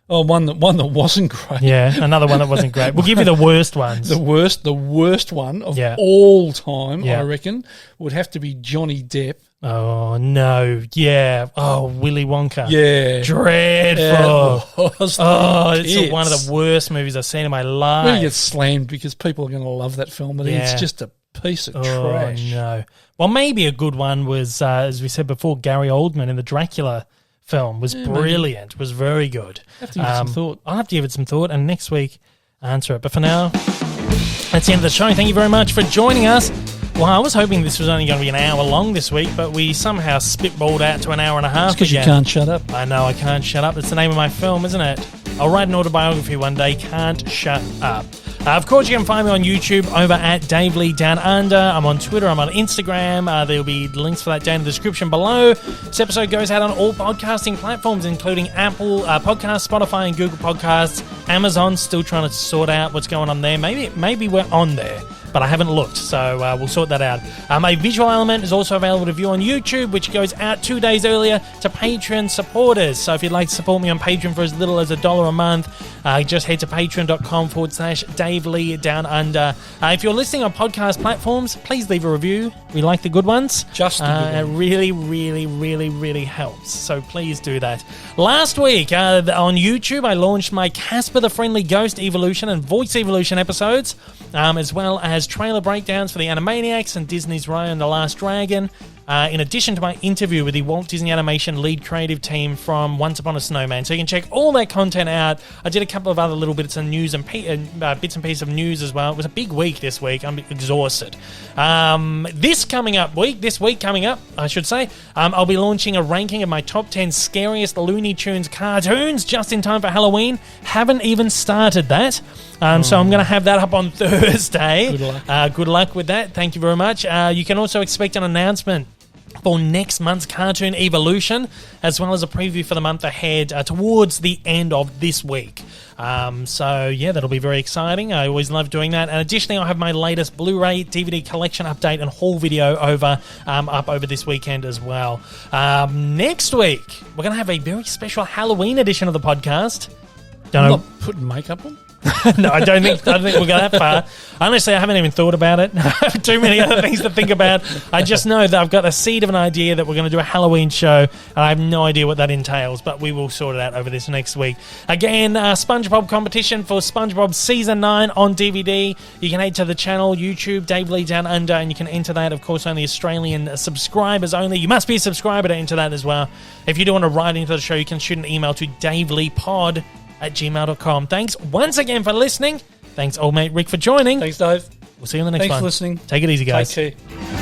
One that wasn't great. Yeah, another one that wasn't great. We'll give you the worst ones. The worst one of all time, I reckon, would have to be Johnny Depp. Oh, no. Yeah. Oh, Willy Wonka. Yeah. Dreadful. Yeah, it's one of the worst movies I've seen in my life. Really gets slammed because people are going to love that film, but it's just a piece of trash. No. Well, maybe a good one was, as we said before, Gary Oldman in the Dracula film was brilliant, was very good. I'll have to give it some thought. I'll have to give it some thought, and next week answer it. But for now, that's the end of the show. Thank you very much for joining us. Well, I was hoping this was only going to be an hour long this week, but we somehow spitballed out to an hour and a half. Because you can't shut up. I know, I can't shut up. It's the name of my film, isn't it? I'll write an autobiography one day, Can't Shut Up. Of course, you can find me on YouTube over at Dave Lee Down Under. I'm on Twitter. I'm on Instagram. There'll be links for that down in the description below. This episode goes out on all podcasting platforms, including Apple Podcasts, Spotify, and Google Podcasts. Amazon, still trying to sort out what's going on there. Maybe we're on there, but I haven't looked, so we'll sort that out. A visual element is also available to view on YouTube, which goes out 2 days earlier to Patreon supporters. So if you'd like to support me on Patreon for as little as $1 a month, just head to patreon.com/Dave Lee Down Under. If you're listening on podcast platforms, please leave a review. We like the good ones. Just the good ones. It really, really, really, really helps. So please do that. Last week on YouTube, I launched my Casper the Friendly Ghost Evolution and Voice Evolution episodes, as well as trailer breakdowns for the Animaniacs and Disney's Raya and the Last Dragon, in addition to my interview with the Walt Disney Animation lead creative team from Once Upon a Snowman. So you can check all that content out. I did a couple of other little bits of news and bits and pieces of news as well. It was a big week this week. I'm exhausted. This week coming up, I should say, I'll be launching a ranking of my top 10 scariest Looney Tunes cartoons just in time for Halloween. Haven't even started that. So I'm going to have that up on Thursday. Good luck. Good luck with that. Thank you very much. You can also expect an announcement for next month's Cartoon Evolution, as well as a preview for the month ahead towards the end of this week. So, yeah, that'll be very exciting. I always love doing that. And additionally, I'll have my latest Blu-ray DVD collection update and haul video up over this weekend as well. Next week, we're going to have a very special Halloween edition of the podcast. I'm not putting makeup on? No, I don't think we'll go that far. Honestly, I haven't even thought about it. I have too many other things to think about. I just know that I've got a seed of an idea that we're going to do a Halloween show, and I have no idea what that entails, but we will sort it out over this next week. Again, SpongeBob competition for SpongeBob Season 9 on DVD. You can head to the channel, YouTube, Dave Lee Down Under, and you can enter that. Of course, only Australian subscribers only. You must be a subscriber to enter that as well. If you do want to write into the show, you can shoot an email to daveleepod@gmail.com. Thanks once again for listening. Thanks, old mate Rick, for joining. Thanks, Dave. We'll see you on the next one. Thanks for listening. Take it easy, guys. Take care.